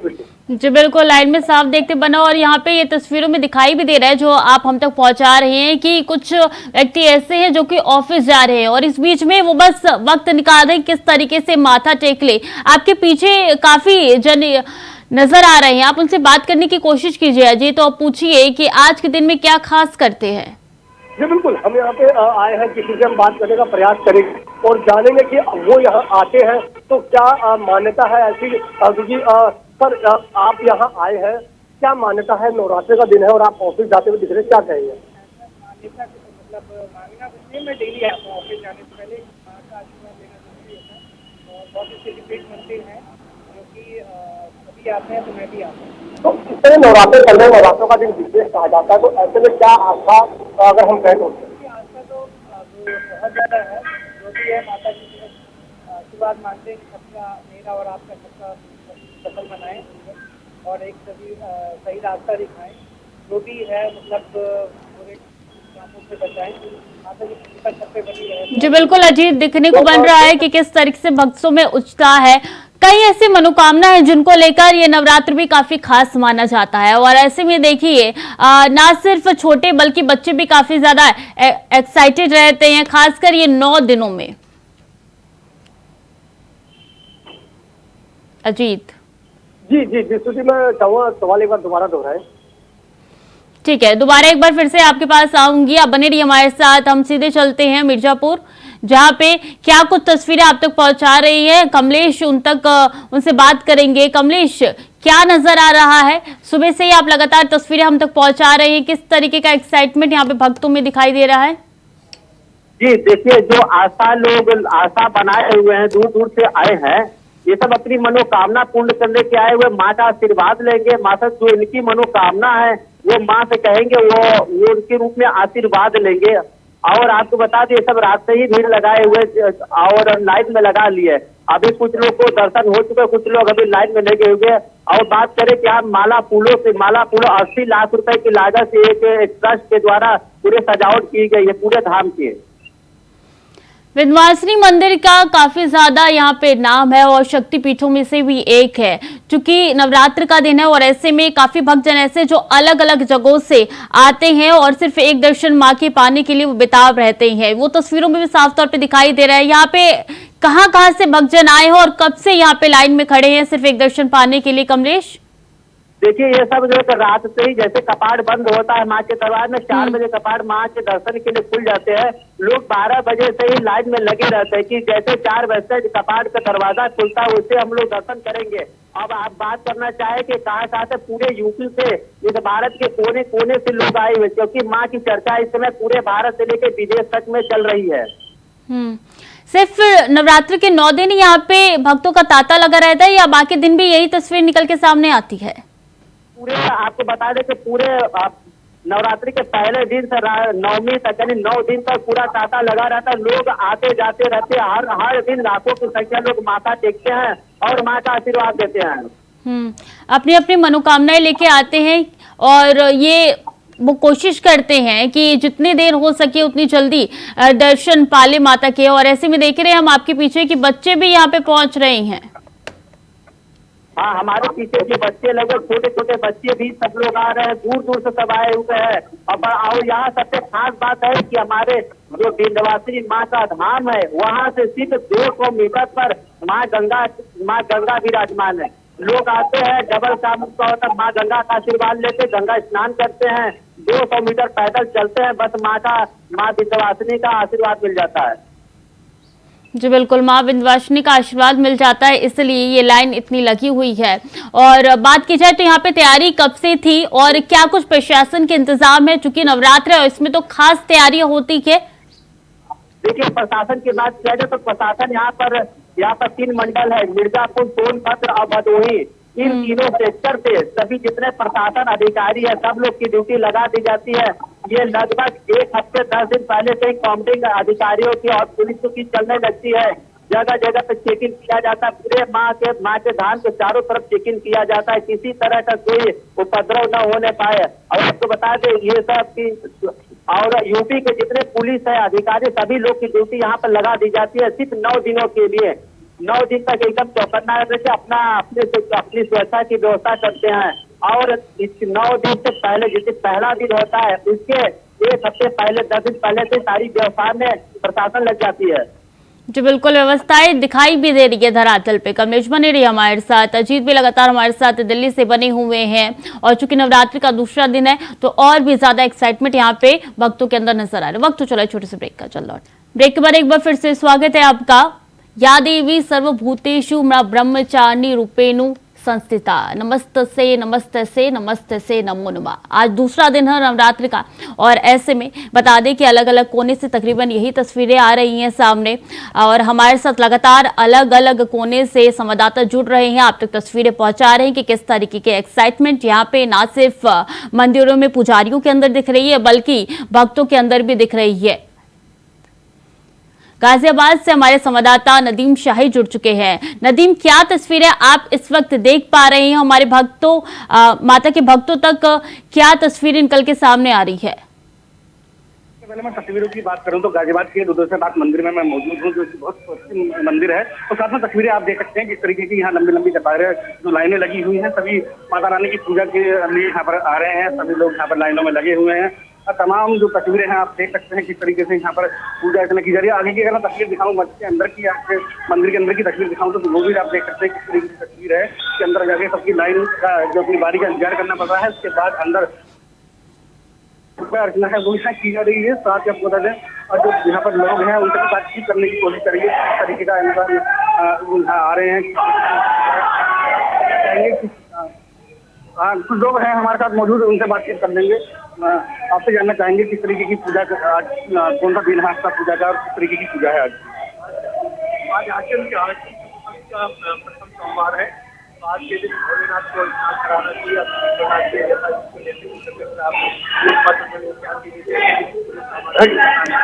जी बिल्कुल, लाइन में साफ देखते बना। और यहाँ पे ये तस्वीरों में दिखाई भी दे रहा है जो आप हम तक पहुंचा रहे हैं कि कुछ व्यक्ति ऐसे हैं जो कि ऑफिस जा रहे हैं और इस बीच में वो बस वक्त निकाल रहे हैं किस तरीके से माथा टेक ले। आपके पीछे काफी जन नजर आ रहे हैं, आप उनसे बात करने की कोशिश कीजिए अजय, तो आप पूछिए कि आज के दिन में क्या खास करते हैं। जी बिल्कुल, हम यहाँ पे आए हैं, किसी से हम बात करने का प्रयास करेंगे और जानेंगे कि वो यहाँ आते हैं तो क्या मान्यता है ऐसी। क्योंकि सर, आप यहाँ आए हैं, क्या मान्यता है? नवरात्रि का दिन है और आप ऑफिस जाते हुए दिख रहे, क्या कहेंगे? मान्यता मतलब मांगना कुछ नहीं, मैं डेली आता हूँ ऑफिस जाने से पहले माँ का आशीर्वाद लेना जरूरी होता है और बहुत अच्छे डिबेट मंदिर है जो कि सभी आते हैं, तो मैं भी आता हूँ। तो इस तरह नवरात्र चल रहे, नवरात्रों का दिन विशेष कहा जाता है, तो ऐसे में क्या आस्था अगर हम कहें तो? आस्था तो बहुत ज़्यादा है, जो भी है माता जी से आशीर्वाद मांगते हैं कि सबका, मेरा और आपका सबका सफल बनाए और एक सभी सही रास्ता दिखाएं, जो भी है मतलब पूरे कामों से बचाएं, माता जी की सब पे बनी रहे। जी बिल्कुल अजीत, दिखने को बन रहा है कि किस तरीके से भक्तों में उत्साह है। कई ऐसी मनोकामना है जिनको लेकर ये नवरात्र भी काफी खास माना जाता है और ऐसे में देखिए ना सिर्फ छोटे बल्कि बच्चे भी काफी ज्यादा एक्साइटेड रहते हैं, खासकर ये 9 दिनों में। अजीत जी जी जी श्रुति, मैं चाहूँगा सवाल एक बार दोबारा दोहराएं। ठीक है, दोबारा एक बार फिर से आपके पास आऊंगी, आप बने रहिए हमारे साथ। हम सीधे चलते हैं मिर्जापुर, जहां पे क्या कुछ तस्वीरें आप तक पहुंचा रही है कमलेश, उनसे बात करेंगे। कमलेश, क्या नजर आ रहा है? सुबह से ही आप लगातार तस्वीरें हम तक पहुंचा रहे हैं, किस तरीके का एक्साइटमेंट यहाँ पे भक्तों में दिखाई दे रहा है? जी देखिए, जो लोग आशा बनाए हुए हैं, दूर दूर से आए हैं, ये सब अपनी मनोकामना पूर्ण करने के आए हुए माँ का आशीर्वाद लेंगे। माँ से जो इनकी मनोकामना है वो माँ से कहेंगे, वो उनके रूप में आशीर्वाद लेंगे। और आपको बता दें, सब रात से ही भीड़ लगाए हुए और लाइन में लगा लिए। अभी कुछ लोग को दर्शन हो चुके, कुछ लोग अभी लाइन में लगे हुए। और बात करें कि आप माला फूलों 80 लाख रुपए की लागत से एक ट्रस्ट के द्वारा पूरे सजावट की गई है पूरे धाम की। विंध्यवासिनी मंदिर का काफी ज्यादा यहाँ पे नाम है और शक्तिपीठों में से भी एक है। चूंकि नवरात्र का दिन है और ऐसे में काफी भक्तजन ऐसे जो अलग अलग जगहों से आते हैं और सिर्फ एक दर्शन माँ के पाने के लिए वो बेताब रहते हैं। वो तस्वीरों में भी साफ तौर पे दिखाई दे रहा है। यहाँ पे कहाँ से भक्तजन आए हैं और कब से यहाँ पे लाइन में खड़े हैं सिर्फ एक दर्शन पाने के लिए? कमलेश, देखिए, ये सब जो रात से ही जैसे कपाट बंद होता है माँ के दरबार में, 4 बजे कपाट माँ के दर्शन के लिए खुल जाते हैं। लोग 12 बजे से ही लाइन में लगे रहते हैं कि जैसे 4 बजे से कपाट का दरवाजा खुलता है उससे हम लोग दर्शन करेंगे। अब आप बात करना चाहे कि कहाँ से पूरे यूपी से, इस भारत के कोने कोने से लोग आए हुए, क्योंकि माँ की चर्चा इस समय पूरे भारत से लेकर विदेश तक में चल रही है। सिर्फ नवरात्र के 9 दिन यहाँ पे भक्तों का तांता लगा रहता है या बाकी दिन भी यही तस्वीर निकल के सामने आती है? पूरे आपको बता दें कि पूरे नवरात्रि के पहले दिन से नवमी तक यानी 9 दिन तक पूरा तांता लगा रहता है। लोग आते जाते रहते हैं, हर दिन लाखों की संख्या लोग माथा टेकते हैं और माँ का आशीर्वाद देते हैं। अपनी अपनी मनोकामनाएं लेके आते हैं और ये वो कोशिश करते हैं कि जितनी देर हो सके उतनी जल्दी दर्शन पाले माता के। और ऐसे में देख रहे हैं हम आपके पीछे कि बच्चे भी यहाँ पे पहुंच रहे हैं। हाँ, हमारे पीछे जो बच्चे लगे, छोटे छोटे बच्चे भी सब लोग आ रहे हैं, दूर दूर से सब आए हुए हैं। और यहाँ सबसे खास बात है कि हमारे जो विंध्यवासिनी माँ का धाम है, वहाँ से सिर्फ 200 मीटर पर माँ गंगा विराजमान है। लोग आते हैं, डबल काम होता माँ गंगा का आशीर्वाद लेते, गंगा स्नान करते हैं, 200 मीटर पैदल चलते हैं, बस माँ विंध्यवासिनी का आशीर्वाद मिल जाता है। जी बिल्कुल, माँ विंध्यवासिनी का आशीर्वाद मिल जाता है, इसलिए ये लाइन इतनी लगी हुई है। और बात की जाए तो यहाँ पे तैयारी कब से थी और क्या कुछ प्रशासन के इंतजाम है, चूंकि नवरात्र है और इसमें तो खास तैयारियां होती है? देखिए, प्रशासन की बात किया जाए तो प्रशासन यहाँ पर 3 मंडल है, मिर्जापुर, सोनभद्र और भदोही। इन तीनों सेक्टर पे सभी जितने प्रशासन अधिकारी है सब लोग की ड्यूटी लगा दी जाती है। ये लगभग 1 हफ्ते 10 दिन पहले से काउंटिंग अधिकारियों की और पुलिस की चलने लगती है। जगह जगह पे चेकिंग किया जाता है, पूरे माँ के धाम के चारों तरफ चेकिंग किया जाता है, किसी तरह का कोई उपद्रव न होने पाए। और आपको बता दें ये सब की और यूपी के जितने पुलिस है अधिकारी सभी लोग की ड्यूटी यहाँ पर लगा दी जाती है, सिर्फ 9 दिनों के लिए। 9 दिन तक एकदम चौकन्ना रहते से अपनी सुरक्षा की व्यवस्था करते हैं। और इस 9 दिन से पहले जैसे पहला दिन होता है उसके 1 हफ्ते पहले 10 दिन पहले से सारी व्यवस्था में प्रशासन लग जाती है। जी बिल्कुल, व्यवस्थाएं दिखाई भी दे रही है धरातल पे। कमलेश बने रही हमारे साथ, अजीत भी लगातार हमारे साथ दिल्ली से बने हुए हैं। और चूंकि नवरात्रि का दूसरा दिन है तो और भी ज्यादा एक्साइटमेंट यहाँ पे भक्तों के अंदर नजर आ रहा है। वक्त तो चला छोटे से ब्रेक का, चल लौट। ब्रेक के बाद एक बार फिर से स्वागत है आपका। या देवी सर्वभूतेषु ब्रह्मचारिणी रूपेणु संस्थिता, नमस्तसे नमस्तसे नमस्तसे नमो नमः। आज दूसरा दिन है नवरात्रि का और ऐसे में बता दें कि अलग अलग कोने से तकरीबन यही तस्वीरें आ रही हैं सामने। और हमारे साथ लगातार अलग अलग कोने से संवाददाता जुड़ रहे हैं, आप तक तस्वीरें पहुंचा रहे हैं कि किस तरीके के एक्साइटमेंट यहाँ पे ना सिर्फ मंदिरों में पुजारियों के अंदर दिख रही है बल्कि भक्तों के अंदर भी दिख रही है। गाजियाबाद से हमारे संवाददाता नदीम शाही जुड़ चुके हैं। नदीम, क्या तस्वीरें आप इस वक्त देख पा रहे हैं? हमारे भक्तों माता के भक्तों तक क्या तस्वीरें निकल के सामने आ रही है? पहले मैं तस्वीरों की बात करूं तो गाजियाबाद के रुद्रनाथ मंदिर में मैं मौजूद हूं, जो कि बहुत प्रसिद्ध मंदिर है। तो साथ में तस्वीरें आप देख सकते हैं किस तरीके की यहाँ लंबी लंबी कतारें जो लाइनें लगी हुई हैं, सभी माता रानी की पूजा के लिए यहाँ पर आ रहे हैं, सभी लोग यहाँ पर लाइनों में लगे हुए हैं। और तमाम जो तस्वीरें हैं आप देख सकते हैं किस तरीके से यहाँ पर पूजा अर्चना की जा रही है। आगे की अगर मैं तस्वीर दिखाऊं मंदिर के अंदर की, आपके मंदिर के अंदर की तस्वीर दिखाऊं तो वो भी आप देख सकते हैं किस तरीके की तस्वीर है कि अंदर जाके सबकी लाइन का जो अपनी बारी का इंतजार करना पड़ रहा है। उसके बाद अंदर अर्चना है वो यहाँ की जा रही है। साथ ही आपको बता दें और जो यहाँ पर लोग हैं उनसे भी बातचीत करने की कोशिश करेंगे, किस तरीके का इंसान यहाँ आ रहे हैं। कुछ लोग हैं हमारे साथ मौजूद, उनसे बातचीत कर लेंगे। आपसे जानना चाहेंगे किस तरीके की पूजा आज कौन सा दिन है आपका पूजा का और किस तरीके की पूजा है आज आचरण की आरती का प्रथम सोमवार है। आज के दिन भोलेनाथ को स्नान कराना चाहिए।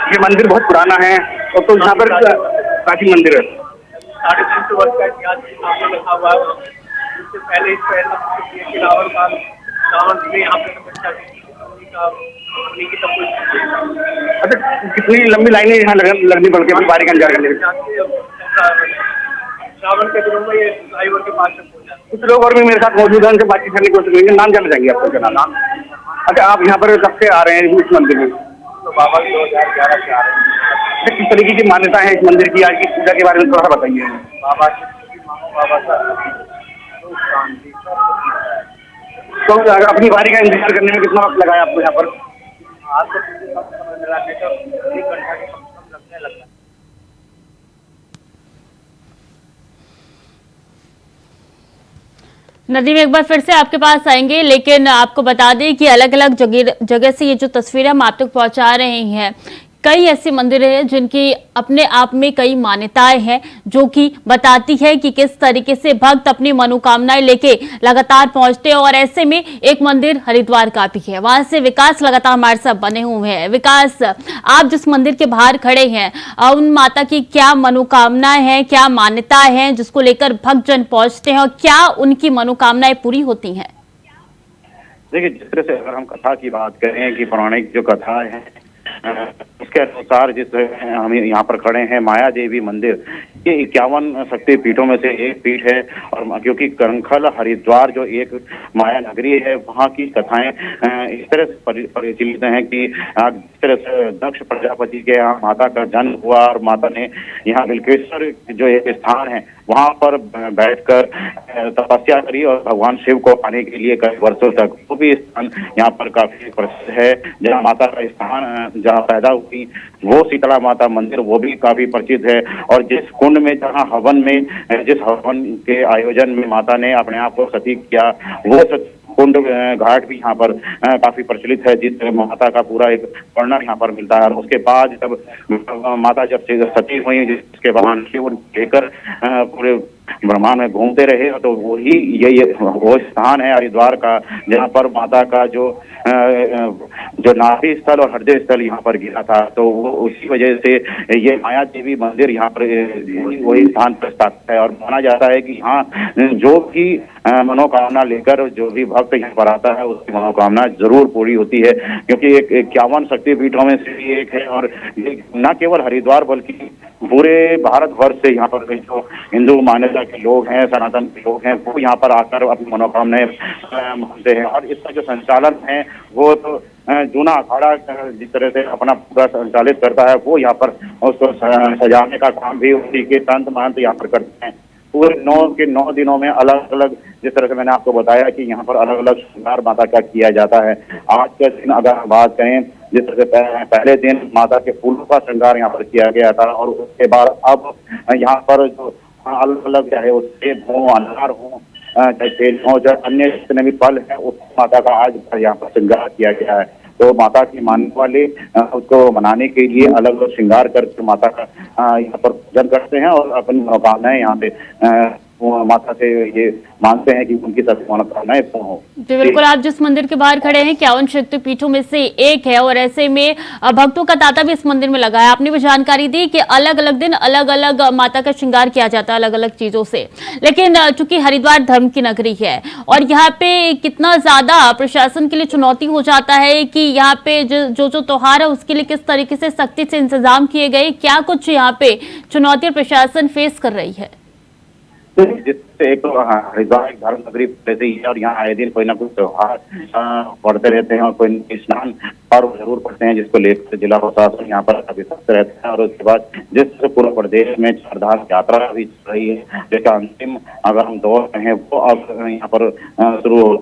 ये मंदिर बहुत पुराना है और तो यहाँ पर प्राचीन मंदिर है, 350 वर्ष का इतिहास लिखा हुआ है। इससे पहले रावण ने यहाँ पे तपस्या की। अच्छा, कितनी लंबी लाइनें यहाँ लगनी पड़ती है बारी का इंतजार करने के? रावण के दिनों में ये ड्राइवर के पास कुछ लोग और भी मेरे साथ मौजूद हैं, उनसे बातचीत करने की कोशिश करेंगे। नाम जानना चाहेंगे आपको? क्या नाम? अच्छा, आप यहाँ पर कब से आ रहे हैं इस मंदिर में? तो बाबा 2011 से आ रहे हैं। किस तरीके की मान्यता है इस मंदिर की? आज की पूजा के बारे में थोड़ा सा बताइए। बाबा तो अपनी बारी का इंतजार करने में कितना वक्त लगाया आपको यहाँ पर? आपको 1 घंटा के कम लगने लगा। नदीम, एक बार फिर से आपके पास आएंगे, लेकिन आपको बता दें कि अलग अलग जगह से ये जो तस्वीरें हम आप तक पहुंचा रहे हैं, कई ऐसे मंदिर हैं जिनकी अपने आप में कई मान्यताएं हैं, जो कि बताती है कि किस तरीके से भक्त अपनी मनोकामनाएं लेके लगातार पहुंचते हैं। और ऐसे में एक मंदिर हरिद्वार का भी है, वहां से विकास लगातार हमारे साथ बने हुए हैं। विकास, आप जिस मंदिर के बाहर खड़े हैं, उन माता की क्या मनोकामनाएं हैं, क्या मान्यताएं हैं जिसको लेकर भक्तजन पहुंचते हैं, और क्या उनकी मनोकामनाएं पूरी होती हैं? देखिए, जिस तरह से अगर हम कथा की बात करें कि पौराणिक जो कथा है उसके अनुसार जिस हम यहाँ पर खड़े हैं, माया देवी मंदिर, ये 51 शक्ति पीठों में से एक पीठ है। और क्योंकि करंखल हरिद्वार जो एक माया नगरी है, वहाँ की कथाएं इस तरह से परिचालित हैं कि जिस तरह से दक्ष प्रजापति के यहाँ माता का जन्म हुआ और माता ने यहाँ बिल्केश्वर जो एक स्थान है वहाँ पर बैठकर तपस्या करी और भगवान शिव को पाने के लिए कई वर्षों तक, वो भी स्थान यहाँ पर काफी प्रसिद्ध है। जहाँ माता का स्थान जहाँ पैदा हुई वो शीतला माता मंदिर, वो भी काफी प्रसिद्ध है। और जिस कुंड में जहाँ हवन में, जिस हवन के आयोजन में माता ने अपने आप को सती किया, वो कुंड घाट भी यहाँ पर काफी प्रचलित है, जिस माता का पूरा एक वर्णन यहाँ पर मिलता है। और उसके बाद जब माता जब सती हुई, जिसके भगवान शिव लेकर पूरे ब्रह्मांड में घूमते रहे, तो वही ये वो स्थान है हरिद्वार का, जहाँ पर माता का जो नाभि स्थल और हृदय स्थल यहाँ पर गिरा था। तो वो उसी वजह से ये माया देवी मंदिर यहाँ पर वही स्थान पर स्थापित है। और माना जाता है कि यहाँ जो भी मनोकामना लेकर जो भी भक्त यहाँ पर आता है उसकी मनोकामना जरूर पूरी होती है, क्योंकि एक 51 शक्तिपीठों में से भी एक है। और न केवल हरिद्वार बल्कि पूरे भारतवर्ष से यहाँ पर जो हिंदू मान्यता के लोग हैं, सनातन के लोग हैं, वो यहाँ पर आकर अपनी मनोकामनाएं मानते हैं। और इसका जो संचालन है वो तो जूना अखाड़ा जिस तरह से अपना पूरा संचालित करता है, वो यहाँ पर उसको सजाने का काम भी उसी के संत महंत यहाँ पर करते हैं। पूरे 9 दिनों में अलग अलग, जिस तरह से मैंने आपको बताया कि यहाँ पर अलग अलग श्रृंगार माता का किया जाता है। आज के दिन अगर हम बात करें, जिस तरह से पहले दिन माता के फूलों का श्रृंगार यहाँ पर किया गया था, और उसके बाद अब यहाँ पर जो अलग अलग चाहे वो सेब हो, अनार हो, चाहे तेल हो, चाहे अन्य जितने भी फल है, उस माता का आज यहाँ पर श्रृंगार किया गया है। तो माता की मानने वाले उसको मनाने के लिए अलग अलग श्रृंगार करके माता का यहाँ पर पूजन करते हैं और अपनी मनोकामनाएं यहाँ पे माता से ये मानते हैं कि उनकी सभी मनोकामनाएं पूर्ण हो। जी बिल्कुल, आप जिस मंदिर के बाहर खड़े हैं 51 शक्तिपीठों में से एक है, और ऐसे में भक्तों का तांता भी इस मंदिर में लगा है। आपने भी जानकारी दी कि अलग अलग दिन अलग अलग माता का श्रृंगार किया जाता है अलग अलग चीजों से। लेकिन चूंकि हरिद्वार धर्म की नगरी है और यहाँ पे कितना ज्यादा प्रशासन के लिए चुनौती हो जाता है कि यहाँ पे जो त्योहार है उसके लिए किस तरीके से सख्ती से इंतजाम किए गए, क्या कुछ यहाँ पे चुनौती प्रशासन फेस कर रही है? जिससे एक तो हरिद्वार एक धर्म नगरी पहले ही है और यहाँ आए दिन कोई ना कोई त्योहार पड़ते रहते हैं और कोई स्नान पर्व जरूर पड़ते हैं, जिसको लेकर जिला प्रशासन यहाँ पर काफी सख्त रहता है। और उसके बाद जिस पूरे प्रदेश में चारधाम यात्रा भी चल रही है, जिसका अंतिम अगर हम दौर में है वो अब यहाँ पर शुरू हो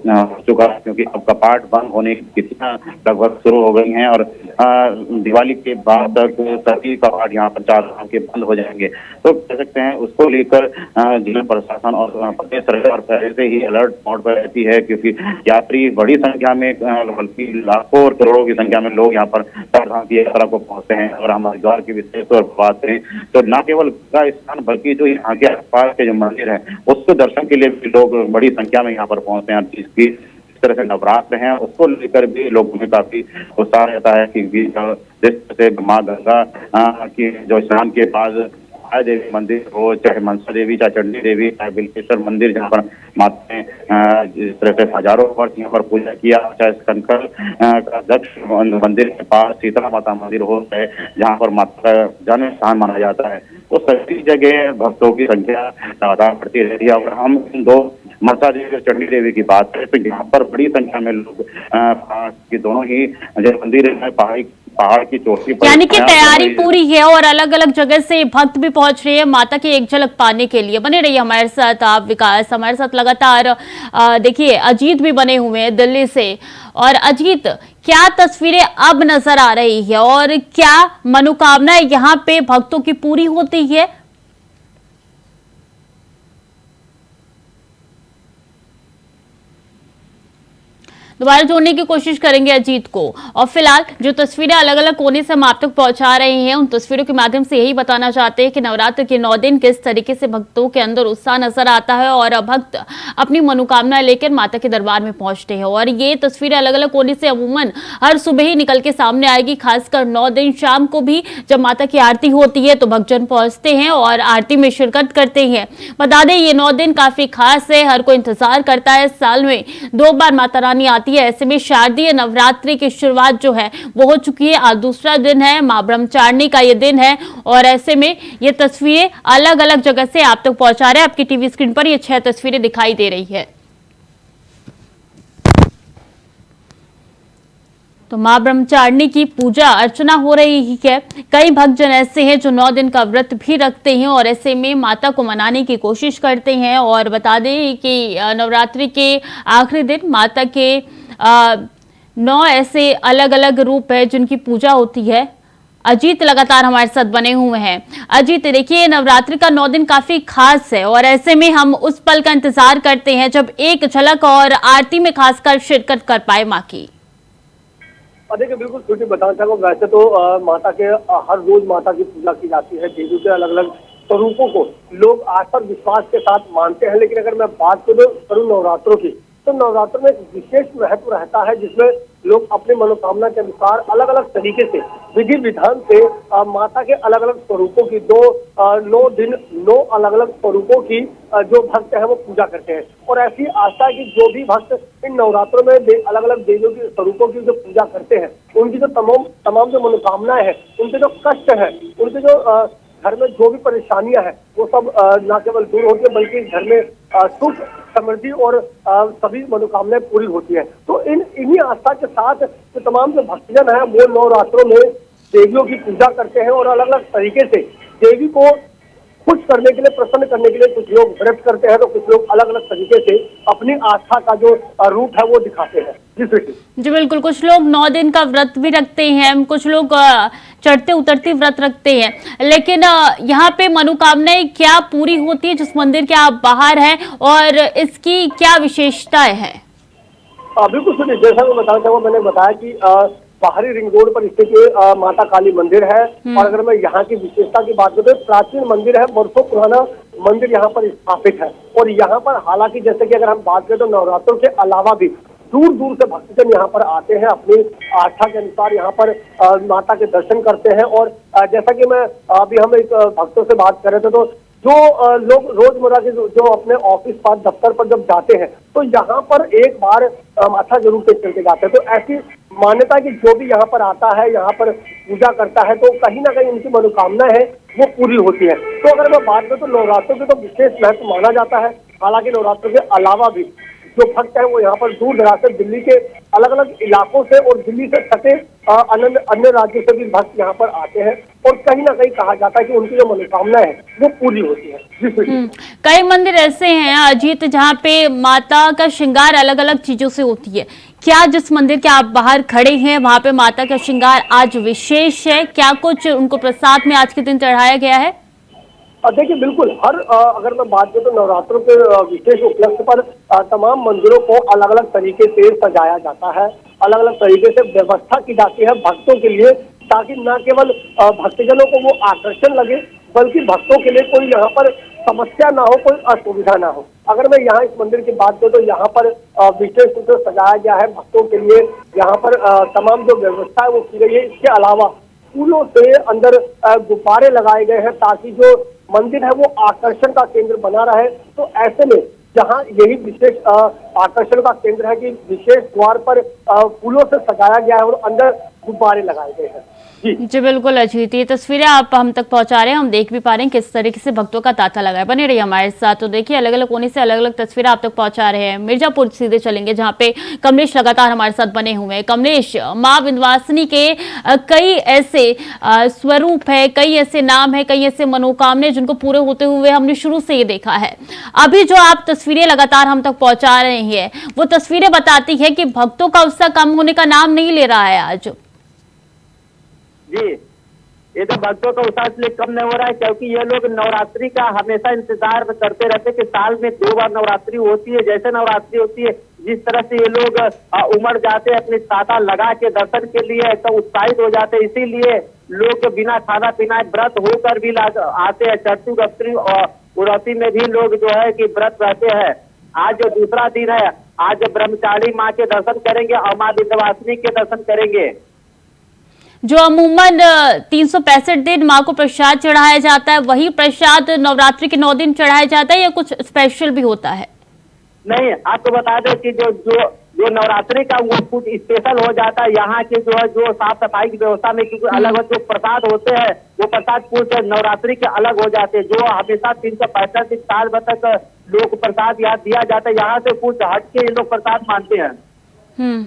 चुका है, क्योंकि अब कपाट बंद होने की तिथियां लगभग शुरू हो गई हैं और दिवाली के बाद तक सभी कपाट यहाँ पर चारधाम के बंद हो जाएंगे। तो कह सकते हैं उसको लेकर जिला प्रशासन और प्रदेश सरकार पहले से ही अलर्ट मोड पर रहती है, क्योंकि यात्री बड़ी संख्या में बल्कि लाखों और करोड़ों की संख्या में लोग यहाँ पर चारधाम की यात्रा को पहुंचते हैं। और हम हरिद्वार की विशेष तौर पर बात करें तो न केवल गंगा स्नान बल्कि जो यहाँ के आसपास के जो मंदिर है उसके दर्शन के लिए भी लोग बड़ी संख्या में यहाँ पर पहुंचते हैं। जिसकी जिस तरह से नवरात्र हैं उसको लेकर भी लोगों में काफी उत्साह रहता है कि जिस तरह से माँ गंगा की जो स्नान के पास माया देवी मंदिर हो, चाहे मनसा देवी, चाहे चंडी देवी, चाहे बिल्केश्वर मंदिर जहाँ पर माता ने जिस तरह से हजारों वर्ष यहाँ पर पूजा किया, चाहे कंकल का दक्ष मंदिर के पास शीतला माता मंदिर हो, चाहे जहाँ पर माता का जन्म स्थान माना जाता है, तो सभी जगह भक्तों की संख्या लगातार बढ़ती रहती है। और हम इन दो मनसा देवी और चंडी देवी की बात करें तो यहाँ पर बड़ी संख्या में लोग की दोनों ही जो मंदिर है पहाड़ की चोटी पर, यानी कि तैयारी पूरी है और अलग अलग जगह से भक्त भी पहुंच रहे हैं माता की एक झलक पाने के लिए। बने रहिए हमारे साथ आप विकास, हमारे साथ लगातार देखिए अजीत भी बने हुए हैं दिल्ली से। और अजीत, क्या तस्वीरें अब नजर आ रही है और क्या मनोकामनाएं यहाँ पे भक्तों की पूरी होती है? दोबारा जोड़ने की कोशिश करेंगे अजीत को। और फिलहाल जो तस्वीरें अलग अलग कोने से हम आप तक पहुंचा रहे हैं, उन तस्वीरों के माध्यम से यही बताना चाहते हैं कि नवरात्र के 9 दिन किस तरीके से भक्तों के अंदर उत्साह नजर आता है और भक्त अपनी मनोकामना लेकर माता के दरबार में पहुंचते हैं। और ये तस्वीरें अलग अलग कोने से अमूमन हर सुबह ही निकल के सामने आएगी, खासकर 9 दिन शाम को भी जब माता की आरती होती है तो भक्तजन पहुंचते हैं और आरती में शिरकत करते हैं। बता दें ये 9 दिन काफी खास है, हर कोई इंतजार करता है। साल में 2 बार माता रानी आती है, ऐसे में शारदीय नवरात्रि की शुरुआत जो है वो हो चुकी है। आज दूसरा दिन है, मां ब्रह्मचारिणी का ये दिन है और ऐसे में ये तस्वीरें अलग अलग जगह से आप तक पहुंचा रहे हैं। आपकी टीवी स्क्रीन पर ये 6 तस्वीरें दिखाई दे रही है। तो मां ब्रह्मचारिणी की पूजा अर्चना हो रही है। कई भक्तजन ऐसे हैं जो 9 दिन का व्रत भी रखते हैं और ऐसे में माता को मनाने की कोशिश करते हैं। और बता दें कि नवरात्रि के आखिरी दिन माता के 9 ऐसे अलग अलग रूप है जिनकी पूजा होती है। अजीत लगातार हमारे साथ बने हुए हैं। अजीत, देखिए नवरात्रि का 9 दिन काफी खास है और ऐसे में हम उस पल का इंतजार करते हैं जब एक झलक और आरती में खासकर शिरकत कर पाए मां की। देखिए बिल्कुल छोटी बताना चाहूँ, वैसे तो माता के हर रोज माता की पूजा की जाती है। देवी के अलग अलग स्वरूपों को लोग आस्था और विश्वास के साथ मानते हैं, लेकिन अगर मैं बात करूँ नवरात्रों की, तो नवरात्र में एक विशेष महत्व रहता है जिसमें लोग अपनी मनोकामना के अनुसार अलग अलग तरीके से विधि विधान से माता के अलग अलग स्वरूपों की 9 दिन 9 अलग अलग स्वरूपों की जो भक्त है वो पूजा करते हैं। और ऐसी आस्था है कि जो भी भक्त इन नवरात्रों में अलग अलग देवियों के स्वरूपों की जो पूजा करते हैं, उनकी जो तमाम जो मनोकामनाएं हैं, उनके जो कष्ट है, उनके जो घर में जो भी परेशानियां हैं वो सब न केवल दूर होती है बल्कि घर में सुख समृद्धि और सभी मनोकामनाएं पूरी होती है। तो इन्हीं आस्था के साथ जो तमाम जो भक्तजन है वो नवरात्रों में देवियों की पूजा करते हैं और अलग अलग तरीके से देवी को खुश करने के लिए, प्रसन्न करने के लिए कुछ लोग व्रत करते हैं तो कुछ लोग अलग अलग तरीके से अपनी आस्था का जो रूप है वो दिखाते हैं। जी बिल्कुल, कुछ लोग 9 दिन का व्रत भी रखते हैं, कुछ लोग चढ़ते उतरते व्रत रखते हैं, लेकिन यहाँ पे मनोकामनाएं क्या पूरी होती है जिस मंदिर के आप बाहर हैं और इसकी क्या विशेषताएं हैं? बिल्कुल सुनिए, जैसा मैं बताना चाहूँगा, मैंने बताया कि बाहरी रिंग रोड पर स्थित माता काली मंदिर है। और अगर मैं यहाँ की विशेषता की बात करूँ तो प्राचीन मंदिर है, वर्षों पुराना मंदिर यहाँ पर स्थापित है। और यहाँ पर हालांकि जैसे कि अगर हम बात करें तो नवरात्रों के अलावा भी दूर दूर से भक्तजन यहाँ पर आते हैं, अपनी आस्था के अनुसार यहाँ पर माता के दर्शन करते हैं। और जैसा कि मैं अभी हम एक भक्तों से बात कर रहे थे, तो जो लोग रोजमर्रा के जो अपने ऑफिस पर दफ्तर पर जब जाते हैं तो यहाँ पर एक बार माथा जरूर टेक करके जाते हैं। तो ऐसी मान्यता है कि जो भी यहाँ पर आता है, यहाँ पर पूजा करता है, तो कहीं ना कहीं उनकी मनोकामना है वो पूरी होती है। तो अगर मैं बात करूँ तो नवरात्रों के तो विशेष महत्व माना जाता है। हालांकि नवरात्रों के अलावा भी जो भक्त है वो यहाँ पर दूर दराज से, दिल्ली के अलग अलग इलाकों से और दिल्ली से सटे अन्य राज्यों से भी भक्त यहाँ पर आते हैं और कहीं ना कहीं कहा जाता है कि उनकी जो मनोकामना है वो पूरी होती है। कई मंदिर ऐसे हैं अजीत जहाँ पे माता का श्रृंगार अलग अलग चीजों से होती है। क्या जिस मंदिर के आप बाहर खड़े हैं वहां पे माता का श्रृंगार आज विशेष है? क्या कुछ उनको प्रसाद में आज के दिन चढ़ाया गया है? देखिए बिल्कुल, अगर मैं बात करूँ तो नवरात्रों के विशेष उपलक्ष्य पर तमाम मंदिरों को अलग अलग तरीके से सजाया जाता है, अलग अलग तरीके से व्यवस्था की जाती है भक्तों के लिए, ताकि न केवल भक्तजनों को वो आकर्षण लगे बल्कि भक्तों के लिए कोई यहाँ पर समस्या ना हो, कोई असुविधा ना हो। अगर मैं यहाँ इस मंदिर की बात करूँ तो यहाँ पर विशेष रूप से सजाया गया है भक्तों के लिए। यहाँ पर तमाम जो व्यवस्था है वो की गई है। इसके अलावा फूलों से अंदर गुब्बारे लगाए गए हैं ताकि जो मंदिर है वो आकर्षण का केंद्र बना रहे। तो ऐसे में जहाँ यही विशेष आकर्षण का केंद्र है कि विशेष द्वार पर फूलों से सजाया गया है और अंदर गुब्बारे लगाए गए हैं। जी बिल्कुल अजीत, ये तस्वीरें आप हम तक पहुंचा रहे हैं, हम देख भी पा रहे हैं किस तरीके से भक्तों का तांता लगा है। बने रहिए हमारे साथ। तो देखिए अलग अलग कोने से अलग अलग तस्वीरें आप तक पहुंचा रहे हैं। मिर्जापुर सीधे चलेंगे जहां पे कमलेश लगातार हमारे साथ बने हुए हैं। कमलेश, मां विंध्यवासिनी के कई ऐसे स्वरूप है, कई ऐसे नाम है, कई ऐसे मनोकामने जिनको पूरे होते हुए हमने शुरू से ये देखा है। अभी जो आप तस्वीरें लगातार हम तक पहुंचा रहे हैं वो तस्वीरें बताती है कि भक्तों का उत्साह कम होने का नाम नहीं ले रहा है आज। जी, ये तो भक्तों का उत्साह इसलिए कम नहीं हो रहा है क्योंकि ये लोग नवरात्रि का हमेशा इंतजार करते रहते कि साल में 2 बार नवरात्रि होती है। जैसे नवरात्रि होती है जिस तरह से ये लोग उमड़ जाते हैं अपनी छाता लगा के दर्शन के लिए, तो उत्साहित हो जाते हैं। इसीलिए लोग बिना खाना पीना व्रत होकर भी आते हैं। चट्टू गप्त्री और उरौती में भी लोग जो है कि व्रत रहते हैं। आज जो दूसरा दिन है, आज ब्रह्मचारी माँ के दर्शन करेंगे और माँ विंध्यवासिनी के दर्शन करेंगे। जो अमूमन 365 दिन माँ को प्रसाद चढ़ाया जाता है, वही प्रसाद नवरात्रि के 9 दिन चढ़ाया जाता है या कुछ स्पेशल भी होता है? नहीं, आपको बता दें कि जो नवरात्रि का वो कुछ स्पेशल हो जाता है। यहाँ के जो है जो साफ सफाई की व्यवस्था में क्योंकि अलग जो प्रसाद होते हैं वो प्रसाद कुछ नवरात्रि के अलग हो जाते हैं। जो हमेशा 365 दिन साल भर तक लोग प्रसाद यहाँ दिया जाता है, यहाँ से कुछ हट के ये लोग प्रसाद मानते हैं।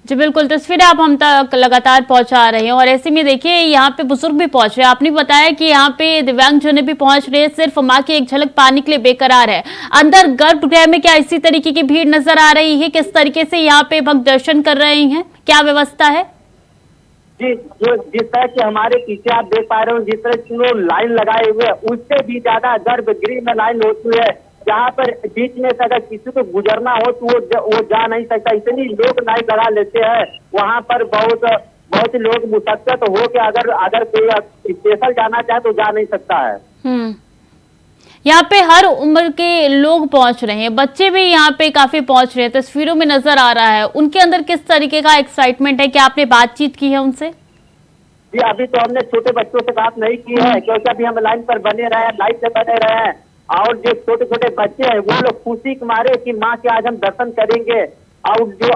जी बिल्कुल, तस्वीरें आप हम तक लगातार पहुंचा रहे हैं और ऐसे में देखिए यहाँ पे बुजुर्ग भी पहुंच रहे हैं। आपने बताया कि यहाँ पे दिव्यांगजन भी पहुंच रहे हैं, सिर्फ माँ की एक झलक पाने के लिए बेकरार है। अंदर गर्भगृह में क्या इसी तरीके की भीड़ नजर आ रही है? किस तरीके से यहाँ पे भक्त दर्शन कर रहे हैं, क्या व्यवस्था है? जी, जो जिस तरह से हमारे पीछे आप देख पा रहे हो, जिस तरह से लोग लाइन लगाए हुए हैं, उससे भी ज्यादा गर्भगृह में लाइन होती है। जहाँ पर बीच में से अगर किसी को गुजरना हो तो वो जा नहीं सकता, इतनी लोग लाइन लगा लेते हैं। वहाँ पर बहुत लोग मुशक्कत हो के अगर कोई स्पेशल जाना चाहे तो जा नहीं सकता है। यहाँ पे हर उम्र के लोग पहुंच रहे हैं, बच्चे भी यहाँ पे काफी पहुंच रहे हैं, तस्वीरों में नजर आ रहा है। उनके अंदर किस तरीके का एक्साइटमेंट है? क्या आपने बातचीत की है उनसे? जी, अभी तो हमने छोटे बच्चों से बात नहीं की है, क्योंकि अभी हम लाइन पर बने रहे हैं, लाइन से बने रहे हैं। और जो छोटे छोटे बच्चे हैं वो लोग खुशी के मारे कि माँ के आज हम दर्शन करेंगे। और जो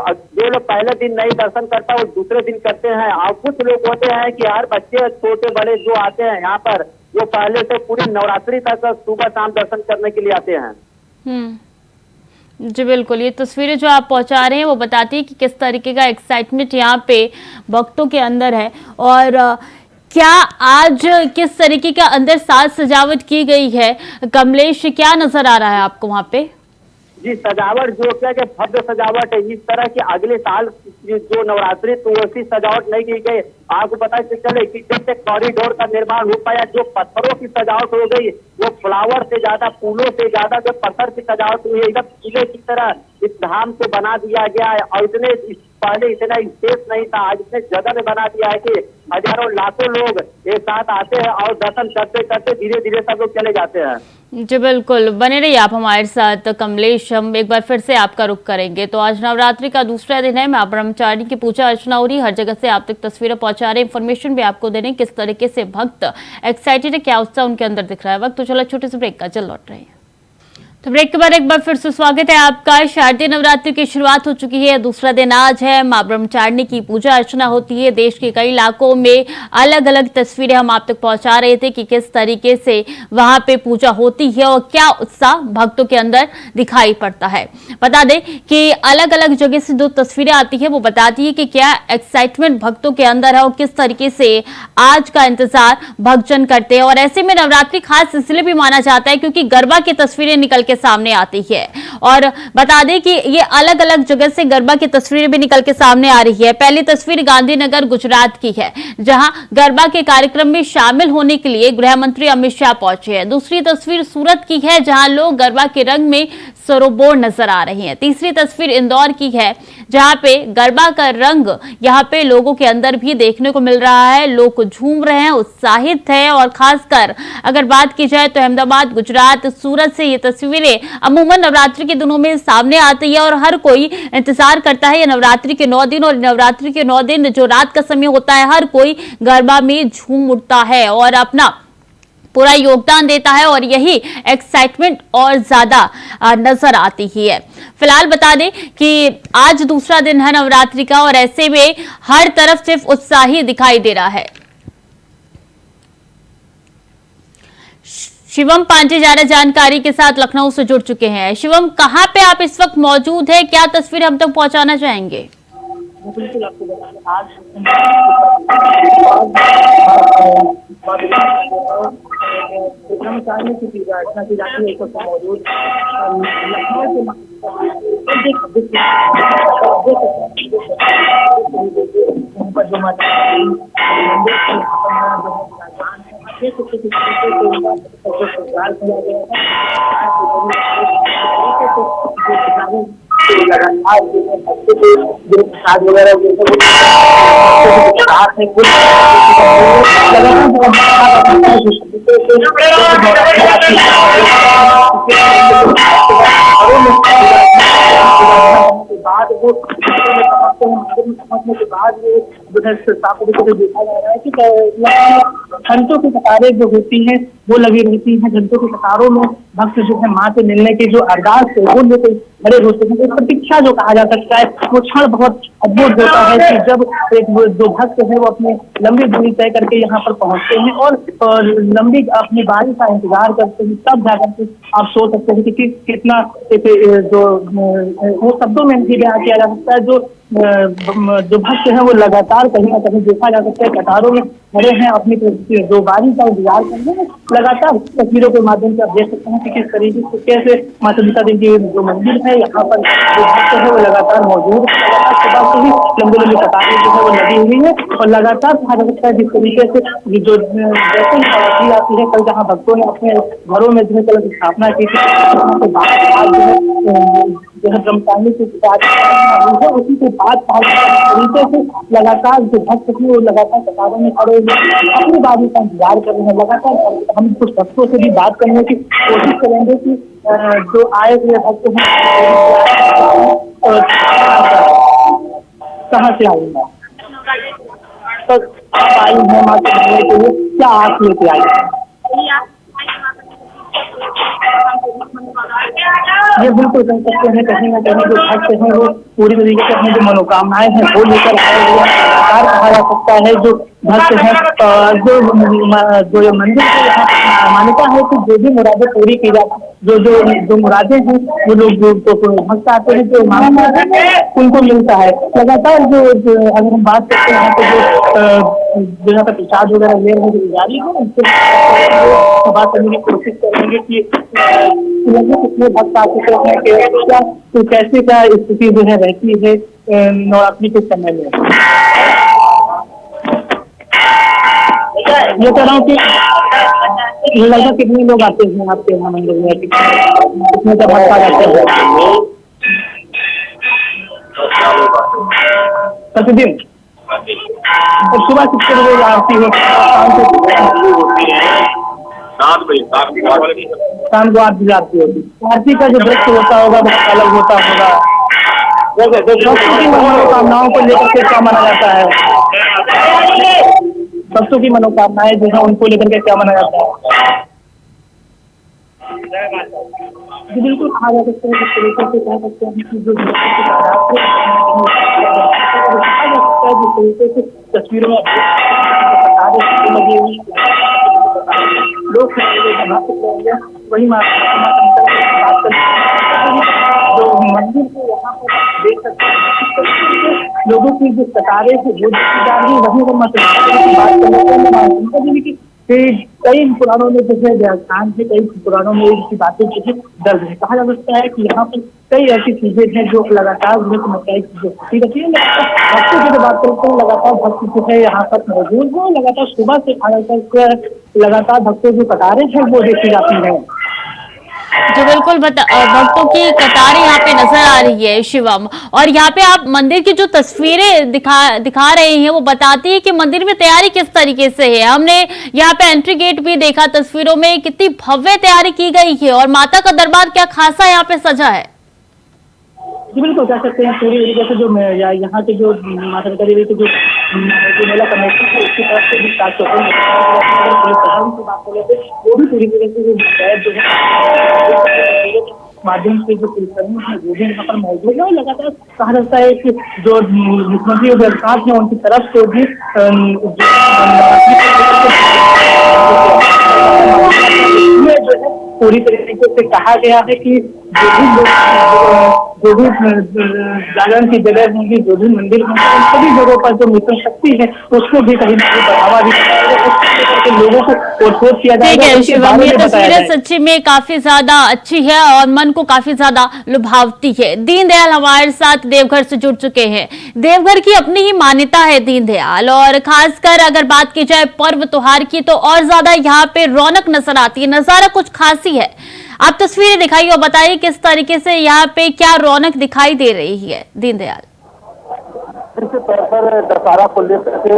लोग पहले दिन नहीं दर्शन करता वो दूसरे दिन करते हैं। और कुछ लोग होते हैं कि हर बच्चे छोटे बड़े जो आते हैं यहाँ पर, वो पहले से पूरी नवरात्रि तक सुबह शाम दर्शन करने के लिए आते हैं। जी बिल्कुल, ये तस्वीरें जो आप पहुंचा रहे हैं वो बताती है कि किस तरीके का एक्साइटमेंट यहाँ पे भक्तों के अंदर है। और क्या आज किस तरीके का अंदर साज सजावट की गई है? कमलेश, क्या नजर आ रहा है आपको वहाँ पे? जी, सजावट जो क्या कि भव्य सजावट है। इस तरह की अगले साल जो नवरात्रि तो वैसी सजावट नहीं की गई। आपको पता चले कि जब से कॉरिडोर का निर्माण हो पाया, जो पत्थरों की सजावट हो गई, वो फ्लावर से ज्यादा, फूलों से ज्यादा जो पत्थर की सजावट हुई है, एकदम किले की तरह इस धाम को बना दिया गया है। और पहले इतना स्पेस नहीं था, आज इतने जगह में बना दिया है कि हजारों लाखों लोग एक साथ आते हैं और दर्शन करते करते धीरे धीरे सब लोग चले जाते हैं। जी बिल्कुल, बने रहिए आप हमारे साथ कमलेश। हम एक बार फिर से आपका रुख करेंगे। तो आज नवरात्रि का दूसरा दिन है, मां ब्रह्मचारिणी की पूजा अर्चना हो रही, हर जगह से आप तक तस्वीरें पहुंचा रहे, इन्फॉर्मेशन भी आपको दे रहे हैं किस तरीके से भक्त एक्साइटेड है, क्या उत्साह उनके अंदर दिख रहा है। वक्त तो चलो छोटे से ब्रेक का, चल लौट रहे हैं। तो ब्रेक के बाद एक बार फिर से स्वागत है आपका। शारदीय नवरात्रि की शुरुआत हो चुकी है, दूसरा दिन आज है। मां ब्रह्मचारिणी की पूजा अर्चना होती है। देश के कई इलाकों में अलग अलग तस्वीरें हम आप तक पहुंचा रहे थे कि किस तरीके से वहां पे पूजा होती है और क्या उत्साह भक्तों के अंदर दिखाई पड़ता है। बता दें कि अलग अलग जगह से जो तस्वीरें आती है वो बताती है कि क्या एक्साइटमेंट भक्तों के अंदर है और किस तरीके से आज का इंतजार भक्तजन करते हैं। और ऐसे में नवरात्रि खास इसलिए भी माना जाता है क्योंकि गरबा की तस्वीरें निकल के सामने आती है। और बता दें कि ये अलग अलग जगह से गरबा की तस्वीरें भी निकल के सामने आ रही है। पहली तस्वीर गांधीनगर गुजरात की है, जहां गरबा के कार्यक्रम में शामिल होने के लिए गृह मंत्री अमित शाह पहुंचे हैं। दूसरी तस्वीर सूरत की है, जहां लोग गरबा के रंग में सरोबोर नजर आ रहे हैं। तीसरी तस्वीर इंदौर की है, जहां पे गरबा का रंग यहां पे लोगों के अंदर भी देखने को मिल रहा है। लोग झूम रहे हैं, उत्साहित है। और खासकर अगर बात की जाए तो अहमदाबाद, गुजरात, सूरत से ये तस्वीरें अमूमन नवरात्रि के दिनों में सामने आती है और हर कोई इंतजार करता है ये नवरात्रि के 9 दिन। और नवरात्रि के 9 दिन जो रात का समय होता है, हर कोई गरबा में झूम उठता है और अपना पूरा योगदान देता है और यही एक्साइटमेंट और ज्यादा नजर आती ही है। फिलहाल बता दें कि आज दूसरा दिन है नवरात्रि का और ऐसे में हर तरफ सिर्फ उत्साह ही दिखाई दे रहा है। शिवम पांडे ज्यादा जानकारी के साथ लखनऊ से जुड़ चुके हैं। शिवम, कहां पे आप इस वक्त मौजूद है, क्या तस्वीर हम तक पहुंचाना चाहेंगे? बिल्कुल, आपको बता दें आज ब्रह्मचारिणी की पूजा अर्चना की जाती है। इस वक्त मौजूद लखनऊ ये कुछ तरीके से सरकार किया गया है। लगातार जो प्रसाद वगैरह बाद वो समझने के बाद जो है साफ तरीके से देखा जा रहा है कि घंटों की कतारें जो होती हैं वो लगी रहती हैं। घंटों की कतारों में भक्त जो है माँ से मिलने की जो अरदास है वो लेकर खड़े होते हैं। प्रतीक्षा जो कहा जा सकता है वो क्षण बहुत अद्भुत होता है कि जब एक जो भक्त है वो अपने लंबी दूरी तय करके यहाँ पर पहुंचते हैं और लंबी अपनी बारी का इंतजार करते हैं, तब जाकर के आप सोच सकते हैं कि कितना जो वो शब्दों में नहीं बयां किया जा सकता है। जो भक्त है वो लगातार कहीं ना कहीं देखा जा सकता है कतारों में खड़े हैं, अपनी जो बारी का इंतजार कर रहे हैं। लगातार तस्वीरों के माध्यम से आप देख सकते हैं कि किस तरीके से कैसे माता सीता देवी की जो मंदिर है यहाँ पर जो भक्त है वो लगातार मौजूद है। लगातार सुबह से ही लंबी लंबी कतारें जो है वो लगी हुई है और लगातार कहा जा सकता है जिस तरीके से जो जैसे ही नवरात्रि आती है, कल जहाँ भक्तों ने अपने घरों में जो है कल स्थापना की थी, जो है ब्रह्मचारिणी की उसी के बाद तरीके से लगातार जो भक्त है वो लगातार कतारों में खड़े हुए अपनी बारी का इंतजार कर रहे हैं। लगातार हम कुछ भक्तों से भी बात करने की कोशिश करेंगे कि जो आए हुए भक्त हैं कहाँ से आएंगे, तो आप आई हैं माता मिलने के लिए, क्या आप लेके आई हैं? ये बिल्कुल कह सकते हैं कहीं ना कहीं जो भक्त हैं वो पूरी तरीके से अपनी जो मनोकामनाएं हैं वो लेकर आए हुए हैं। कहा जा सकता है जो भक्त हैं जो मंदिर है यहाँ मान्यता है कि जो भी मुरादें पूरी की जाती, जो मुरादें हैं वो लोग जो भक्त आते हैं जो मांगते हैं उनको मिलता है। लगातार जो अगर हम बात करते हैं तो जो यहाँ पर प्रसाद वगैरह ले रहे हैं जारी है, उनसे बात करने की कोशिश करेंगे कि कितने भक्त आ चुके हैं, क्या कैसे क्या स्थिति जो है रहती है नवरात्रि के समय में। ये कह रहा हूँ कि लगभग कितने लोग आते हैं आपके यहाँ मंदिर में, कितने का भक्त आ जाते हैं प्रतिदिन? और सुबह कितने बजे आरती होती है? 7 बजे, शाम को 8 बजे आरती होती है। आरती का जो दृश्य होता होगा वो अलग होता होगा। भक्तों की मनोकामनाओं को लेकर के क्या माना जाता है? भक्तों की मनोकामनाएं जो है उनको लेकर के क्या माना जाता है? जी बिल्कुल कहा जा सकता है, जिस तरीके से कह सकते हैं कि जो जिस तरीके से तस्वीरों में लगी हुई लोग वही जो मंदिर को यहाँ पर देख सकते हैं लोगों की जो कतारें से वो देखी जा रही है। वहीं अगर बात करने की कई पुराणों में जो है व्याख्यान है, कई पुराणों में इसकी बातें जो है दर्ज है। कहा जा सकता है कि यहाँ पर कई ऐसी चीजें हैं जो लगातार उन्हें समस्याएं जो होती रहती है। भक्तों की जो बात करते हैं लगातार भक्त जो है यहाँ पर मौजूद है। लगातार सुबह से लगातार भक्तों की कतारें हैं वो देखी जाती है। जो बिल्कुल भक्तों की कतारें यहाँ पे नजर आ रही है शिवम, और यहाँ पे आप मंदिर की जो तस्वीरें दिखा रहे हैं वो बताती है कि मंदिर में तैयारी किस तरीके से है। हमने यहाँ पे एंट्री गेट भी देखा तस्वीरों में, कितनी भव्य तैयारी की गई है और माता का दरबार क्या खासा यहाँ पे सजा है। जी बिल्कुल कह सकते हैं पूरी तरीके से जो यहाँ के जो माता पिता देवी के जो मेला कमेटी है उसकी तरफ से भी बात करते हैं वो भी पूरी तरीके से जो है माध्यम से जो पुलिसकर्मी है वो भी यहाँ पर मौजूद है। और लगातार कहा जाता है कि जो मुख्यमंत्री योगी आदित्यनाथ है उनकी तरफ से भी जो है पूरी तरीके से कहा गया है कि जो भी जागरण की जगह होंगी, जो भी मंदिर होंगे, उन सभी जगहों पर जो मिशन शक्ति है उसको भी कहीं ना कहीं बढ़ावा भी लोगों को प्रोत्साहित किया ठीक जाएगा। है उसके शिवम, बारे ये में बताया तस्वीरें जाए। सच्ची में काफी ज्यादा अच्छी है और मन को काफी ज्यादा लुभावती है। दीनदयाल हमारे साथ देवघर से जुड़ चुके हैं। देवघर की अपनी ही मान्यता है दीनदयाल, और खासकर अगर बात की जाए पर्व त्योहार की तो और ज्यादा यहाँ पे रौनक नजर आती है, नजारा कुछ खास ही है। आप तस्वीरें दिखाइए और बताइए किस तरीके से यहाँ पे क्या रौनक दिखाई दे रही है दीनदयाल। निश्चित तौर पर दशहरा को लेकर के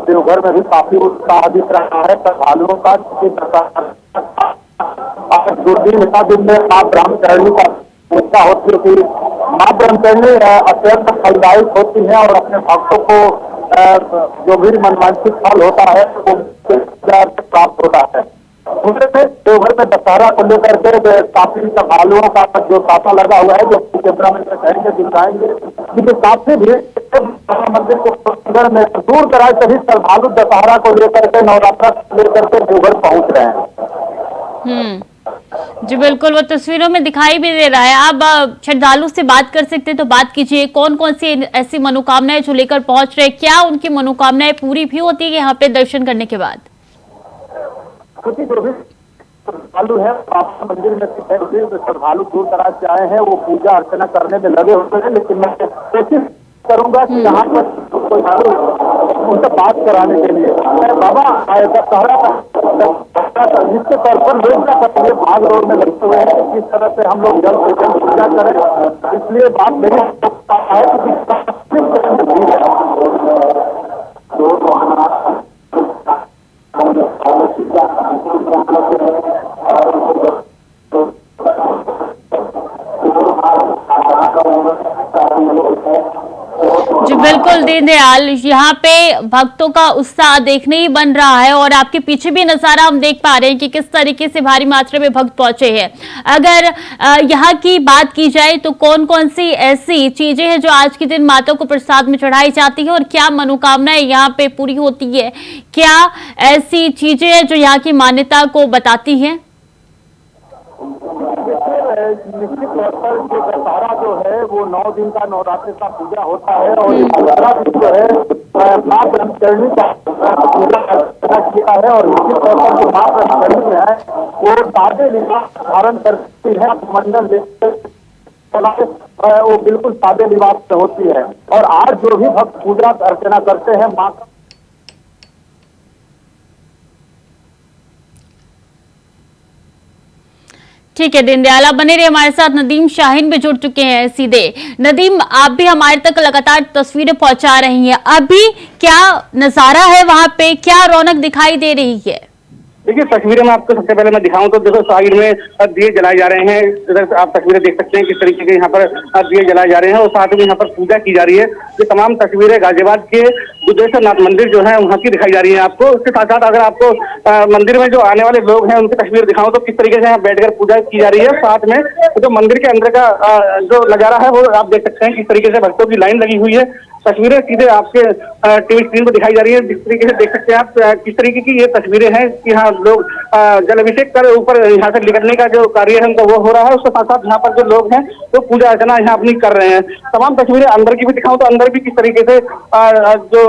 देवघर में भी काफी उत्साह दिख रहा है श्रद्धालुओं का। दिन में माँ ब्रह्मचारिणी का पूजा होती है। माँ ब्रह्मचारिणी अत्यंत फलदायक होती है और अपने भक्तों को जो भी मनवांछित फल होता है वो प्राप्त होता है। दूसरे में देवघर में दशहरा को लेकर के काफी श्रद्धालुओं का जो तांता लगा हुआ है, जो कैमरा में दिखाएंगे क्योंकि काफी भीड़ मंदिर के अंदर में दूर दराज सभी श्रद्धालु दशहरा को लेकर के, नवरात्र को लेकर के देवघर पहुंच रहे हैं। जी बिल्कुल, वो तस्वीरों में दिखाई भी दे रहा है। आप श्रद्धालु से बात कर सकते हैं तो बात कीजिए, कौन कौन सी ऐसी मनोकामनाएं जो लेकर पहुंच रहे हैं, क्या उनकी मनोकामनाएं पूरी भी होती है यहाँ पे दर्शन करने के बाद? क्योंकि जो भी श्रद्धालु है आपका मंदिर में श्रद्धालु दूर दराज से आए हैं, वो पूजा अर्चना करने में लगे हुए हैं। लेकिन मैं कोशिश करूंगा कि यहाँ पर उनसे बात कराने के लिए बाबा निश्चित तौर पर लोग क्या भाग दौड़ में लगे हुए हैं, किस तरह से हम लोग जल्द से जल्द पूजा करें। इसलिए बात मेरी जी बिल्कुल दीनदयाल, यहाँ पे भक्तों का उत्साह देखने ही बन रहा है और आपके पीछे भी नजारा हम देख पा रहे हैं कि किस तरीके से भारी मात्रा में भक्त पहुंचे हैं। अगर यहाँ की बात की जाए तो कौन कौन सी ऐसी चीजें हैं जो आज के दिन माता को प्रसाद में चढ़ाई जाती है और क्या मनोकामनाएं यहाँ पे पूरी होती है? क्या ऐसी चीजें हैं जो यहाँ की मान्यता को बताती हैं? निश्चित तौर पर ये दशहरा जो है वो 9 दिन का नवरात्रि का पूजा होता है और ये दशहरा जो है माँ ब्रह्मचारिणी का पूजा किया है। और निश्चित तौर पर जो माँ ब्रह्मचारिणी है वो सादे लिबास धारण करती है, मंडल वो बिल्कुल सादे लिबास से होती है। और आज जो भी भक्त पूजा अर्चना करते हैं माँ का ठीक है दीनदयाल, आप बने रहे हमारे साथ। नदीम शाहीन भी जुड़ चुके हैं सीधे। नदीम, आप भी हमारे तक लगातार तस्वीरें पहुंचा रही हैं, अभी क्या नजारा है वहां पे, क्या रौनक दिखाई दे रही है? देखिए तस्वीरें में आपको सबसे पहले मैं दिखाऊं तो देखो साइड में दिए जलाए जा रहे हैं। इधर आप तस्वीरें देख सकते हैं किस तरीके के यहाँ पर दिए जलाए जा रहे हैं और साथ में यहाँ पर पूजा की जा रही है। ये तमाम तस्वीरें गाजियाबाद के दुधेश्वर नाथ मंदिर जो है वहाँ की दिखाई जा रही है आपको। उसके साथ साथ अगर आपको मंदिर में जो आने वाले लोग हैं उनकी तस्वीर दिखाऊं तो किस तरीके से यहाँ बैठकर पूजा की जा रही है। साथ में जो मंदिर के अंदर का जो नजारा है वो आप देख सकते हैं किस तरीके से भक्तों की लाइन लगी हुई है। तस्वीरें सीधे आपके टीवी स्क्रीन पर दिखाई जा रही है। जिस तरीके से देख सकते हैं आप किस तरीके की ये तस्वीरें हैं कि यहाँ लोग जल अभिषेक कर ऊपर यहाँ से निकलने का जो कार्य है उनका वो हो रहा है। उसके साथ साथ यहाँ पर जो लोग हैं वो पूजा अर्चना यहाँ अपनी कर रहे हैं। तमाम तस्वीरें अंदर की भी दिखाऊं तो अंदर भी किस तरीके से जो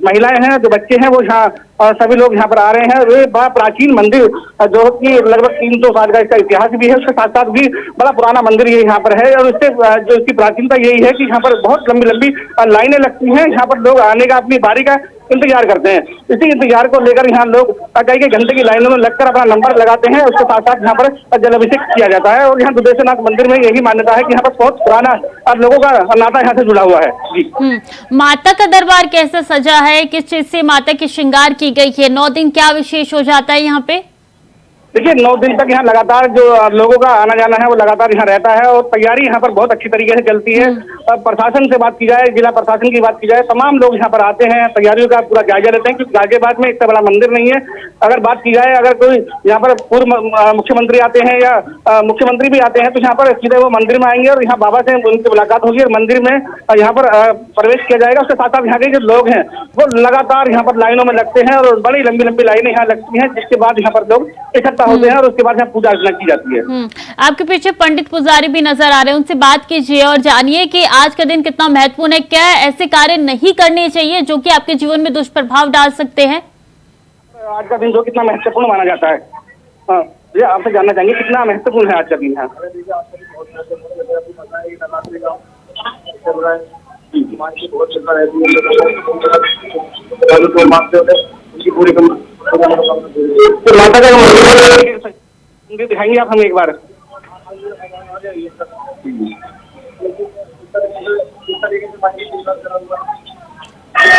महिलाएं हैं, जो बच्चे हैं वो यहाँ सभी लोग यहाँ पर आ रहे हैं। ये बड़ा प्राचीन मंदिर जो कि लगभग 300 साल का इसका इतिहास भी है, उसके साथ साथ भी बड़ा पुराना मंदिर ये यहाँ पर है। और इससे जो इसकी प्राचीनता यही है कि यहाँ पर बहुत लंबी लंबी लाइनें लगती हैं। यहाँ पर लोग आने का, अपनी बारी का इंतजार करते हैं। इसी इंतजार को लेकर यहाँ लोग कई घंटे की लाइनों में लगकर अपना नंबर लगाते हैं। उसके साथ साथ यहाँ पर जल अभिषेक किया जाता है। और यहाँ दुधेश्वर नाथ मंदिर में यही मान्यता है कि यहाँ पर बहुत पुराना लोगों का नाता यहाँ से जुड़ा हुआ है। जी माता का दरबार कैसे सजा है, किस चीज से माता की श्रृंगार की गई है? 9 दिन क्या विशेष हो जाता है यहाँ पे? देखिए 9 दिन तक यहाँ लगातार जो लोगों का आना जाना है वो लगातार यहाँ रहता है और तैयारी यहाँ पर बहुत अच्छी तरीके से चलती है। प्रशासन से बात की जाए, जिला प्रशासन की बात की जाए, तमाम लोग यहाँ पर आते हैं, तैयारियों का पूरा जायजा लेते हैं। क्योंकि गाजियाबाद में इतना बड़ा मंदिर नहीं है। अगर बात की जाए, अगर कोई यहाँ पर पूर्व मुख्यमंत्री आते हैं या मुख्यमंत्री भी आते हैं तो यहाँ पर सीधे वो मंदिर में आएंगे और यहाँ बाबा से उनकी मुलाकात होगी और मंदिर में यहाँ पर प्रवेश किया जाएगा। उसके साथ साथ यहाँ के जो लोग हैं वो लगातार यहाँ पर लाइनों में लगते हैं और बड़ी लंबी लंबी लाइनें यहाँ लगती हैं, जिसके बाद यहाँ पर लोग इकट्ठा होते हैं और उसके बाद यहाँ पूजा अर्चना की जाती है। आपके पीछे पंडित पुजारी भी नजर आ रहे हैं, उनसे बात कीजिए और जानिए कि आज का दिन कितना महत्वपूर्ण है। क्या ऐसे कार्य नहीं करने चाहिए जो कि आपके जीवन में दुष्प्रभाव डाल सकते हैं? आज का दिन जो कितना महत्वपूर्ण माना जाता है, हाँ, ये आपसे जानना चाहेंगे कितना महत्वपूर्ण है आज का दिन यहाँ? तो माता का मंदिर दिखाएंगे आप हमें एक बार?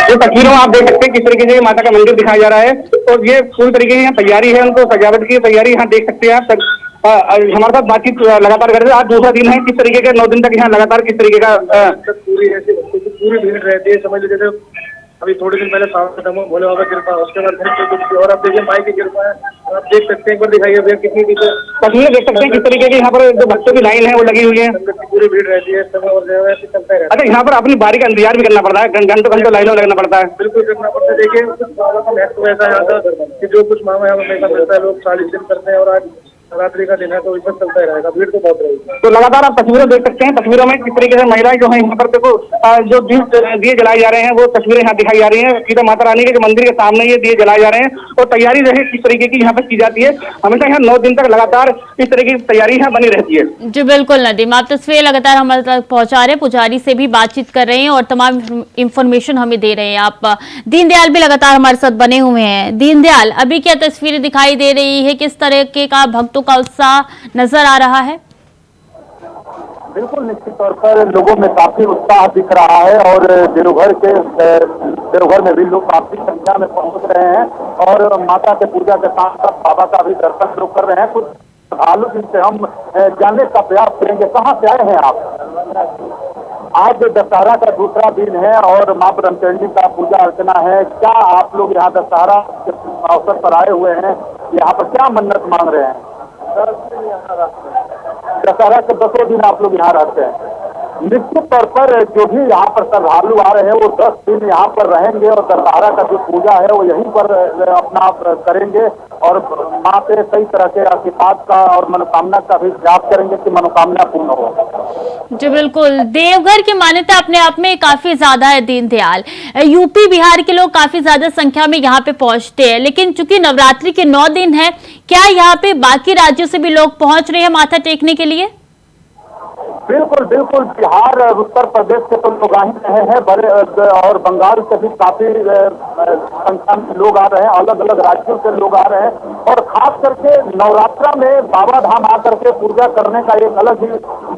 तो तस्वीरों में आप देख सकते हैं किस तरीके से माता का मंदिर दिखाया जा रहा है और ये पूरी तरीके से यहाँ तैयारी है, उनको सजावट की तैयारी यहाँ देख सकते हैं आप। हमारे साथ बातचीत लगातार कर रहे हैं। आज दूसरा दिन है, किस तरीके के 9 दिन तक यहाँ लगातार किस तरीके का पूरी भीड़ रहती है, समझ लीजिए। अभी थोड़े दिन पहले सावन भोले बाबा की कृपा, उसके बाद और आप देखिए माई की कृपा है। आप देख सकते हैं, एक बार दिखाइए भैया कितनी तस्वीरें देख सकते हैं किस तरीके की यहाँ पर जो भक्तों की लाइन है वो लगी हुई है, पूरी भीड़ रहती है समय और चलता है। अच्छा, यहाँ पर अपनी बारी का इंतजार भी करना पड़ता है, घंटों लाइनों में लगना पड़ता है? बिल्कुल करना पड़ता है। देखिए बाबा का महत्व ऐसा है यहाँ का कि जो कुछ मांगा है हमेशा मिलता है। लोग 40 दिन करते हैं और आज नवरात्रि का दिन है तो इसमें चलता ही रहेगा, भीड़ तो बहुत रहेगी। तो लगातार आप तस्वीरें देख सकते हैं, तस्वीरों में किस तरीके से महिलाएं जो है यहाँ पर देखो जो दिए जलाए जा रहे हैं वो तस्वीरें यहाँ दिखाई जा रही हैं। सीधा माता रानी के जो मंदिर के सामने ये दिए जलाए जा रहे हैं और तैयारी जो है किस तरीके की यहाँ पर की जाती है। हमेशा यहाँ 9 दिन तक लगातार इस तरह की तैयारी यहाँ बनी रहती है। जी बिल्कुल नदीम, आप तस्वीरें लगातार हमारे तक पहुंचा रहे हैं, पुजारी से भी बातचीत कर रहे हैं और तमाम इंफॉर्मेशन हमें दे रहे हैं। आप दीनदयाल भी लगातार हमारे साथ बने हुए हैं। दीनदयाल, अभी क्या तस्वीरें दिखाई दे रही है, किस तरह का भक्तों का उत्साह नजर आ रहा है? बिल्कुल निश्चित तौर पर लोगों में काफी उत्साह दिख रहा है और देवघर में भी लोग काफी संख्या में पहुंच रहे हैं और माता के पूजा के साथ साथ बाबा का भी दर्शन लोग कर रहे हैं। कुछ श्रद्धालु जिनसे हम जानने का प्रयास करेंगे, कहाँ से आए हैं आप? आज दशहरा का दूसरा दिन है और माँ ब्रह्मचंडी का पूजा अर्चना है। क्या आप लोग यहाँ दशहरा के अवसर पर आए हुए हैं, यहाँ पर क्या मन्नत मांग रहे हैं? दशहरा के 10 दिन आप लोग यहाँ रहते हैं। निश्चित तौर पर जो भी यहाँ पर श्रद्धालु आ रहे हैं वो 10 दिन यहाँ पर रहेंगे और दशहरा का जो पूजा है वो यहीं पर अपना करेंगे और माँ से कई तरह के आशीर्वाद का और मनोकामना का भी जाप करेंगे कि मनोकामना पूर्ण हो। जी बिल्कुल, देवघर की मान्यता अपने आप में काफी ज्यादा है दीनदयाल। यूपी बिहार के लोग काफी ज्यादा संख्या में यहाँ पे पहुंचते हैं, लेकिन चूंकि नवरात्रि के 9 दिन है, क्या यहाँ पे बाकी राज्यों से भी लोग पहुंच रहे हैं माथा टेकने के लिए? बिल्कुल बिल्कुल, बिहार उत्तर प्रदेश से तो लोग आ ही रहे हैं, बड़े और बंगाल से भी काफी संख्या में लोग आ रहे हैं, अलग अलग राज्यों से लोग आ रहे हैं और खास करके नवरात्रा में बाबा धाम आकर के पूजा करने का एक अलग ही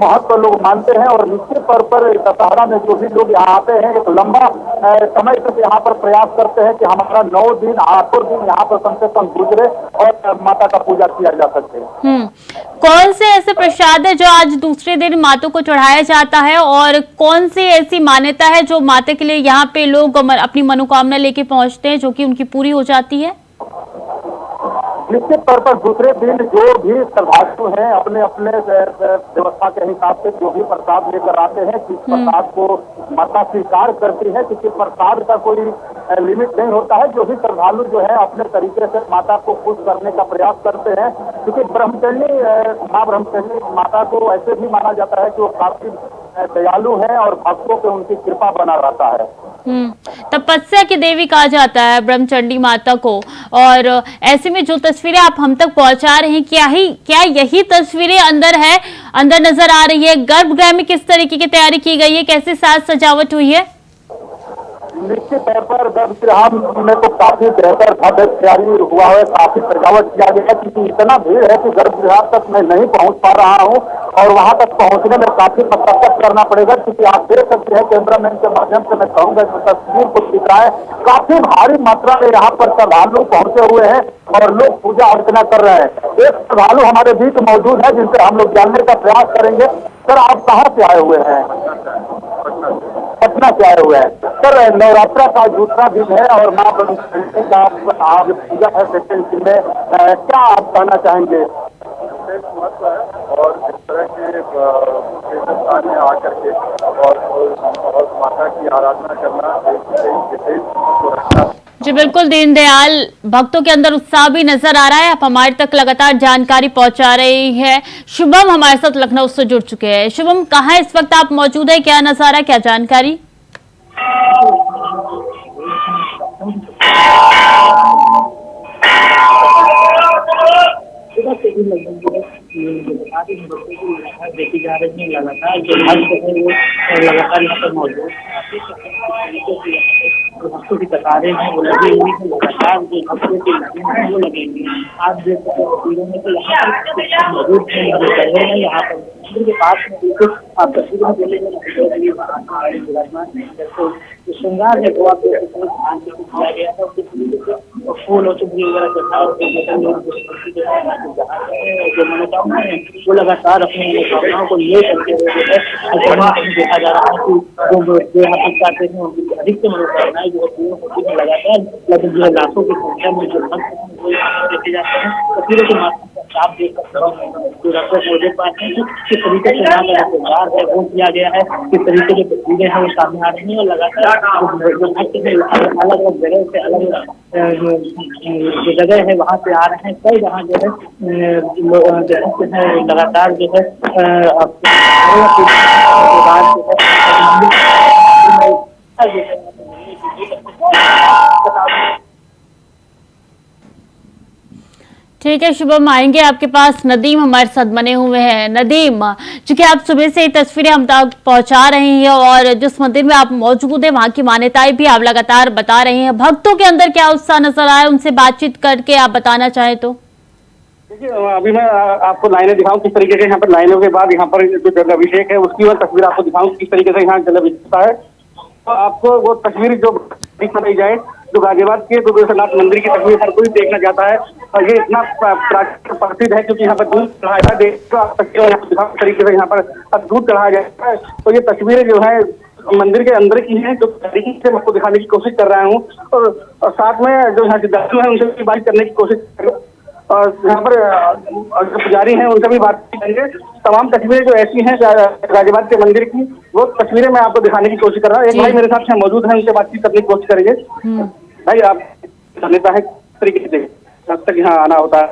महत्व लोग मानते हैं। और निश्चित तौर पर दशहरा में जो भी लोग यहाँ आते हैं एक लंबा समय तक यहाँ पर प्रयास करते हैं कि हमारा 9 दिन 8 दिन यहाँ पर कम से कम गुजरे और माता का पूजा किया जा सके। कौन से ऐसे प्रसाद है जो आज दूसरे दिन माता को चढ़ाया जाता है और कौन सी ऐसी मान्यता है जो माता के लिए यहाँ पे लोग अपनी मनोकामना लेके पहुंचते हैं जो कि उनकी पूरी हो जाती है? निश्चित तौर पर दूसरे दिन जो भी श्रद्धालु हैं अपने अपने व्यवस्था के हिसाब से जो भी प्रसाद लेकर आते हैं, किस प्रसाद को माता स्वीकार करती है, किसी प्रसाद का कोई लिमिट नहीं होता है। जो भी श्रद्धालु जो है अपने तरीके से माता को खुश करने का प्रयास करते हैं, क्योंकि माँ ब्रह्मचंडी माता को ऐसे भी माना जाता है कि वो काफी दयालु है और भक्तों पे उनकी कृपा बना रहता है। तपस्या की देवी कहा जाता है ब्रह्मचंडी माता को, और ऐसे में जो तस्वीरें आप हम तक पहुंचा रहे हैं, क्या यही तस्वीरें अंदर नजर आ रही है? गर्भगृह में किस तरीके की तैयारी की गई है, कैसे साज सजावट हुई है? निश्चित तौर पर गर्भगृह में तो काफी बेहतर भव्य तैयारी हुआ है, काफी सजावट किया गया है, क्योंकि इतना भीड़ है कि गर्भगृह तक मैं नहीं पहुंच पा रहा हूं और वहां तक पहुंचने में काफी मशक्कत करना पड़ेगा। क्योंकि आप देख सकते हैं, कैमरामैन के माध्यम से मैं कहूंगा कि तस्वीर को दिख रहा है, काफी भारी मात्रा में यहाँ पर श्रद्धालु पहुंचे हुए हैं और लोग पूजा अर्चना कर रहे हैं। एक श्रद्धालु हमारे बीच मौजूद है जिनसे हम लोग जानने का प्रयास करेंगे। सर, आप कहाँ से आए हुए हैं? पटना से आए हुए हैं। सर, नवरात्रा का दूसरा दिन है और माँ ब्रह्मचंडी का आज पूजा है सेकंड दिन में, क्या आप कहना चाहेंगे? महत्व है और इस तरह के स्थान में आकर के और माता की आराधना करना एक विशेष महत्व रखता है। जी बिल्कुल दीनदयाल, भक्तों के अंदर उत्साह भी नजर आ रहा है। आप हमारे तक लगातार जानकारी पहुंचा रही है। शुभम हमारे साथ लखनऊ से जुड़ चुके हैं। शुभम, कहाँ इस वक्त आप मौजूद है, क्या नजारा, क्या जानकारी? देखी जा रही है लगातार जो भक्त है वो लगातार यहाँ पर मौजूद है। भक्तों की कतारें हैं वो लगी हुई है, लगातार जो भक्तों की लाइन है वो लगेंगी। आप देख सकते हो तस्वीरों में तो यहाँ पर मौजूद है, यहाँ पर मंदिर के पास में बिल्कुल आप तस्वीरों में बोलेंगे जो श्रृंगार है वो आप किया गया है, फूल और चुनरी वगैरह जो मनोकामना है वो लगातार अपनी मनोकामनाओं को ले करके देखा जा रहा है कि जो यहाँ तक चाहते हैं उनकी अधिक मनोकामनाएं जो पूर्ण होती है लगातार, लगभग जो लाखों की संख्या में जो भक्त देखे जाते हैं। तस्वीरों के माध्यम से आप देख सकते हैं जो रक्षक वो देख पाते हैं किस तरीके से यहाँ का श्रृंगार है वो किया गया है, किस तरीके की तस्वीरें हैं वो सामने आ रही है। और लगातार अलग अलग जगह से अलग जो जगह है वहाँ से आ रहे हैं, कई जहाँ जो है लगातार जो है ठीक है शुभम, आएंगे आपके पास। नदीम हमारे साथ बने हुए हैं। नदीम, चूंकि आप सुबह से ही तस्वीरें हम तक पहुंचा रही हैं और जिस मंदिर में आप मौजूद है वहां की मान्यताएं भी आप लगातार बता रही हैं, भक्तों के अंदर क्या उत्साह नजर आया, उनसे बातचीत करके आप बताना चाहें तो? देखिए, अभी मैं आपको लाइनें दिखाऊं किस तरीके से यहाँ पर लाइनों के बाद यहाँ पर जो जल अभिषेक है उसकी मैं तस्वीर आपको दिखाऊं किस तरीके से यहाँ जल अभिषेक है। तो आपको वो तस्वीर जो दिखाई जाए जो गाजियाबाद के दुर्गेश्वरनाथ मंदिर की तस्वीर हर कोई देखना चाहता है और ये इतना प्रसिद्ध है क्योंकि यहाँ पर दूध चढ़ाया तरीके से यहाँ पर दूध चढ़ाया जाता है। तो ये तस्वीरें जो है मंदिर के अंदर की हैं जो तरीके से आपको दिखाने की कोशिश कर रहा हूँ और साथ में जो यहाँ श्रद्धालु है उनसे भी बात करने की कोशिश कर रहा हूँ और यहाँ पर जो पुजारी हैं उनसे भी बातचीत करेंगे। तमाम तस्वीरें जो ऐसी हैं गाजियाबाद के मंदिर की वो तस्वीरें मैं आपको दिखाने की कोशिश कर रहा हूँ। एक भाई मेरे साथ से मौजूद है, उनसे बातचीत करने की कोशिश करेंगे। भाई आप मान्यता है किस तरीके से अब तक यहाँ आना होता है?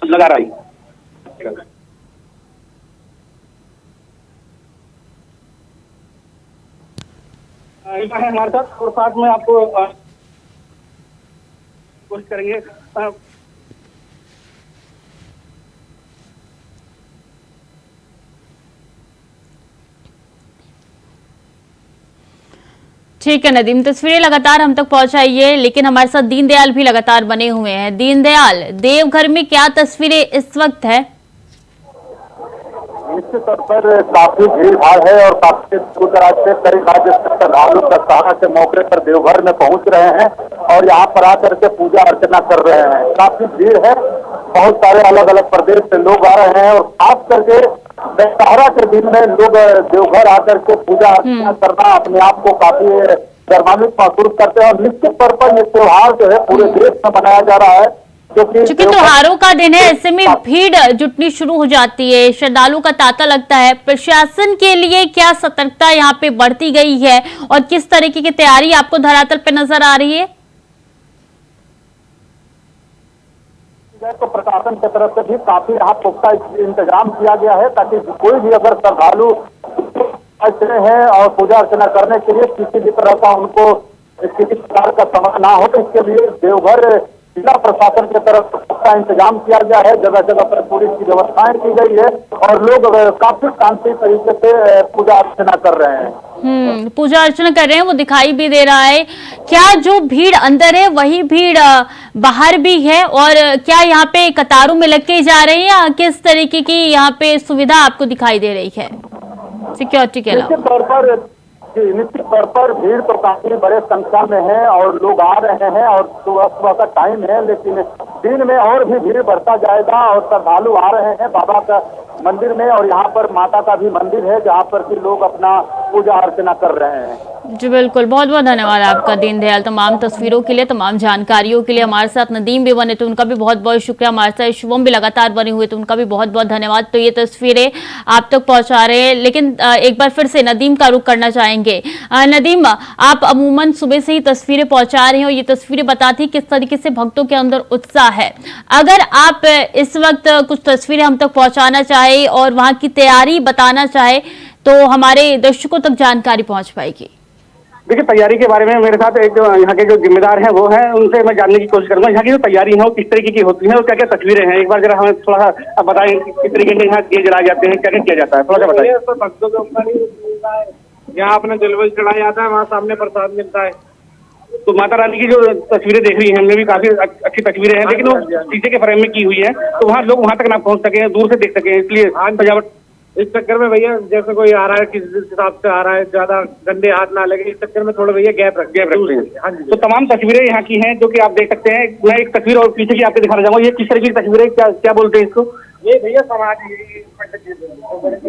लगा रहा है हमारे साथ और साथ में आपको कोशिश करेंगे। ठीक है नदीम, तस्वीरें लगातार हम तक पहुंचाइए, लेकिन हमारे साथ दीनदयाल भी लगातार बने हुए हैं। दीनदयाल, देवघर में क्या तस्वीरें इस वक्त है? निश्चित तौर पर काफी भीड़ भाड़ है और काफी दूर दराज से कई राज्य से श्रद्धालु दशहरा के मौके पर देवघर में पहुंच रहे हैं और यहाँ पर आकर के पूजा अर्चना कर रहे हैं। काफी भीड़ है, बहुत सारे अलग अलग प्रदेश से लोग आ रहे हैं और खास करके दशहरा के दिन में लोग देवघर आकर के पूजा अर्चना करना अपने आप को काफी गर्मान्वित महसूस करते हैं। और निश्चित तौर पर ये त्योहार जो है पूरे देश में मनाया जा रहा है क्योंकि त्योहारों का दिन है, ऐसे में भीड़ जुटनी शुरू हो जाती है, श्रद्धालुओं का तांता लगता है। प्रशासन के लिए क्या सतर्कता यहाँ पे बढ़ती गई है और किस तरीके की तैयारी आपको धरातल पे नजर आ रही है? तो प्रशासन की तरफ से भी काफी यहाँ पुख्ता इंतजाम किया गया है ताकि कोई भी अगर श्रद्धालु अच्छे हैं और पूजा अर्चना करने के लिए किसी भी तरह का उनको किसी प्रकार का समस्या ना हो, तो इसके लिए देवघर जिला प्रशासन की तरफ का इंतजाम किया गया है। जगह जगह पर पुलिस की व्यवस्थाएं की गई है और लोग काफी शांति तरीके से पूजा अर्चना कर रहे हैं। पूजा अर्चना कर रहे हैं, वो दिखाई भी दे रहा है। क्या जो भीड़ अंदर है वही भीड़ बाहर भी है और क्या यहाँ पे कतारों में लग के जा रहे हैं या किस तरीके की यहाँ पे सुविधा आपको दिखाई दे रही है सिक्योरिटी के अलावा? निश्चित तौर पर भीड़ तो काफी बड़े संख्या में है और लोग आ रहे हैं और सुबह का टाइम है, लेकिन दिन में और भी भीड़ बढ़ता जाएगा और श्रद्धालु आ रहे हैं बाबा का मंदिर में और यहाँ पर माता का भी मंदिर है जहाँ पर भी लोग अपना पूजा अर्चना कर रहे हैं। जी बिल्कुल, बहुत बहुत धन्यवाद आपका दीनदयाल, तमाम तस्वीरों के लिए, तमाम जानकारियों के लिए। हमारे साथ नदीम भी बने तो उनका भी बहुत बहुत शुक्रिया, हमारे साथ शुभम भी लगातार बने हुए तो उनका भी बहुत बहुत धन्यवाद। तो ये तस्वीरें आप तक पहुंचा रहे हैं, लेकिन एक बार फिर से नदीम का रुख करना चाहेंगे। जाएंगे। नदीम, आप अमूमन सुबह से ही तस्वीरें पहुंचा रहे हो, ये तस्वीरें बताती हैं किस तरीके से भक्तों के अंदर उत्साह है। अगर आप इस वक्त कुछ तस्वीरें हम तक पहुंचाना चाहे और वहां की तैयारी बताना चाहे तो हमारे दर्शकों तक जानकारी पहुंच पाएगी। देखिए, तैयारी के बारे में मेरे साथ एक यहाँ के जो जिम्मेदार हैं वो हैं, उनसे मैं जानने की कोशिश करूंगा यहाँ की जो तैयारी है वो किस तरीके की होती है और क्या क्या तस्वीरें हैं। एक बार जरा हमें थोड़ा सा बताएं किस तरीके से यहाँ दिए जलाए जाते हैं, क्या क्या किया जाता है, थोड़ा सा बताइए। भक्तों के ऊपर ही मिलता है, यहाँ अपने जलवल चढ़ाया जाता है, वहाँ सामने प्रसाद मिलता है। तो माता रानी की जो तस्वीरें देख रही हैं हमने भी काफी अच्छी तस्वीरें हैं, लेकिन वो शीशे के फ्रेम में की हुई है तो वहाँ लोग वहाँ तक ना पहुँच सके, दूर से देख सके, इसलिए सजावट। इस चक्कर में भैया जैसे कोई आ रहा है किस हिसाब से आ रहा है, ज्यादा गंदे हाथ ना लगे, इस चक्कर में थोड़ा भैया गैप रखते हैं। हाँ जी। तो तमाम तस्वीरें यहाँ की हैं जो कि आप देख सकते हैं। मैं एक तस्वीर और पीछे की आपको दिखाना चाहूंगा। ये किस तरीके की तस्वीर है, क्या बोलते हैं इसको? ये भैया समाज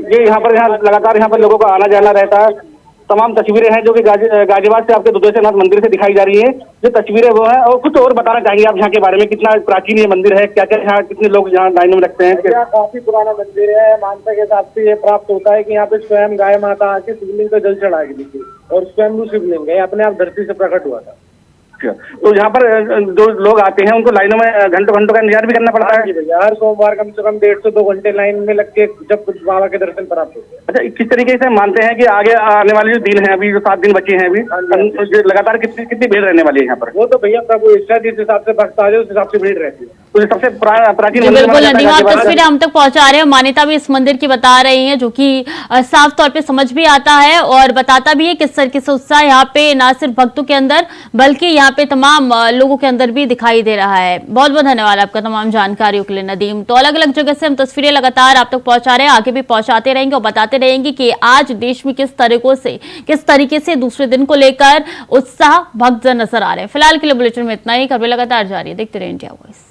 ये यहाँ लगातार यहाँ पर लोगों का आना जाना रहता है। तमाम तस्वीरें हैं जो कि गाजियाबाद से आपके दुधेश्वरनाथ मंदिर से दिखाई जा रही है। जो तस्वीरें वो हैं, और कुछ और बताना चाहेंगे आप यहाँ के बारे में? कितना प्राचीन ये मंदिर है, क्या क्या यहाँ कितने लोग यहाँ लाइन में रखते हैं? काफी पुराना मंदिर है। मान्यता के हिसाब से ये प्राप्त होता है कि यहाँ पे स्वयं गाय माता आके शिवलिंग पे जल चढ़ाएगी और स्वयं शिवलिंग है अपने आप धरती से प्रकट हुआ था। तो यहाँ पर जो लोग आते हैं उनको लाइनों में घंटों घंटों का इंतजार भी करना पड़ता है? भैया हर सोमवार कम से कम 1.5 से 2 घंटे लाइन में लग के जब बाबा के दर्शन प्राप्त होते हैं। अच्छा, किस तरीके से मानते हैं कि आगे आने वाले जो दिन है, अभी जो 7 दिन बचे हैं अभी, लगातार कितनी भीड़ रहने वाली है यहाँ पर? वो तो भैया प्रभु इच्छा जिस हिसाब से भक्त आ जाए उस हिसाब से भीड़ रहती है। तो सबसे प्राचीन बिल्कुल नदीम, आप तस्वीरें हम तक पहुंचा रहे हैं, मान्यता भी इस मंदिर की बता रही है जो कि साफ तौर पे समझ भी आता है और बताता भी है किस तरीके से उत्साह यहाँ पे ना सिर्फ भक्तों के अंदर बल्कि यहाँ पे तमाम लोगों के अंदर भी दिखाई दे रहा है। बहुत बहुत धन्यवाद आपका तमाम जानकारियों के लिए नदीम। तो अलग अलग जगह से हम तस्वीरें लगातार आप तक पहुंचा रहे हैं, आगे भी पहुंचाते रहेंगे और बताते रहेंगे कि आज देश में किस तरीके से दूसरे दिन को लेकर उत्साह भक्तजन नजर आ रहे हैं। फिलहाल के लिए बुलेटिन में इतना ही, खबरें लगातार जारी है, देखते रहिए इंडिया वॉइस।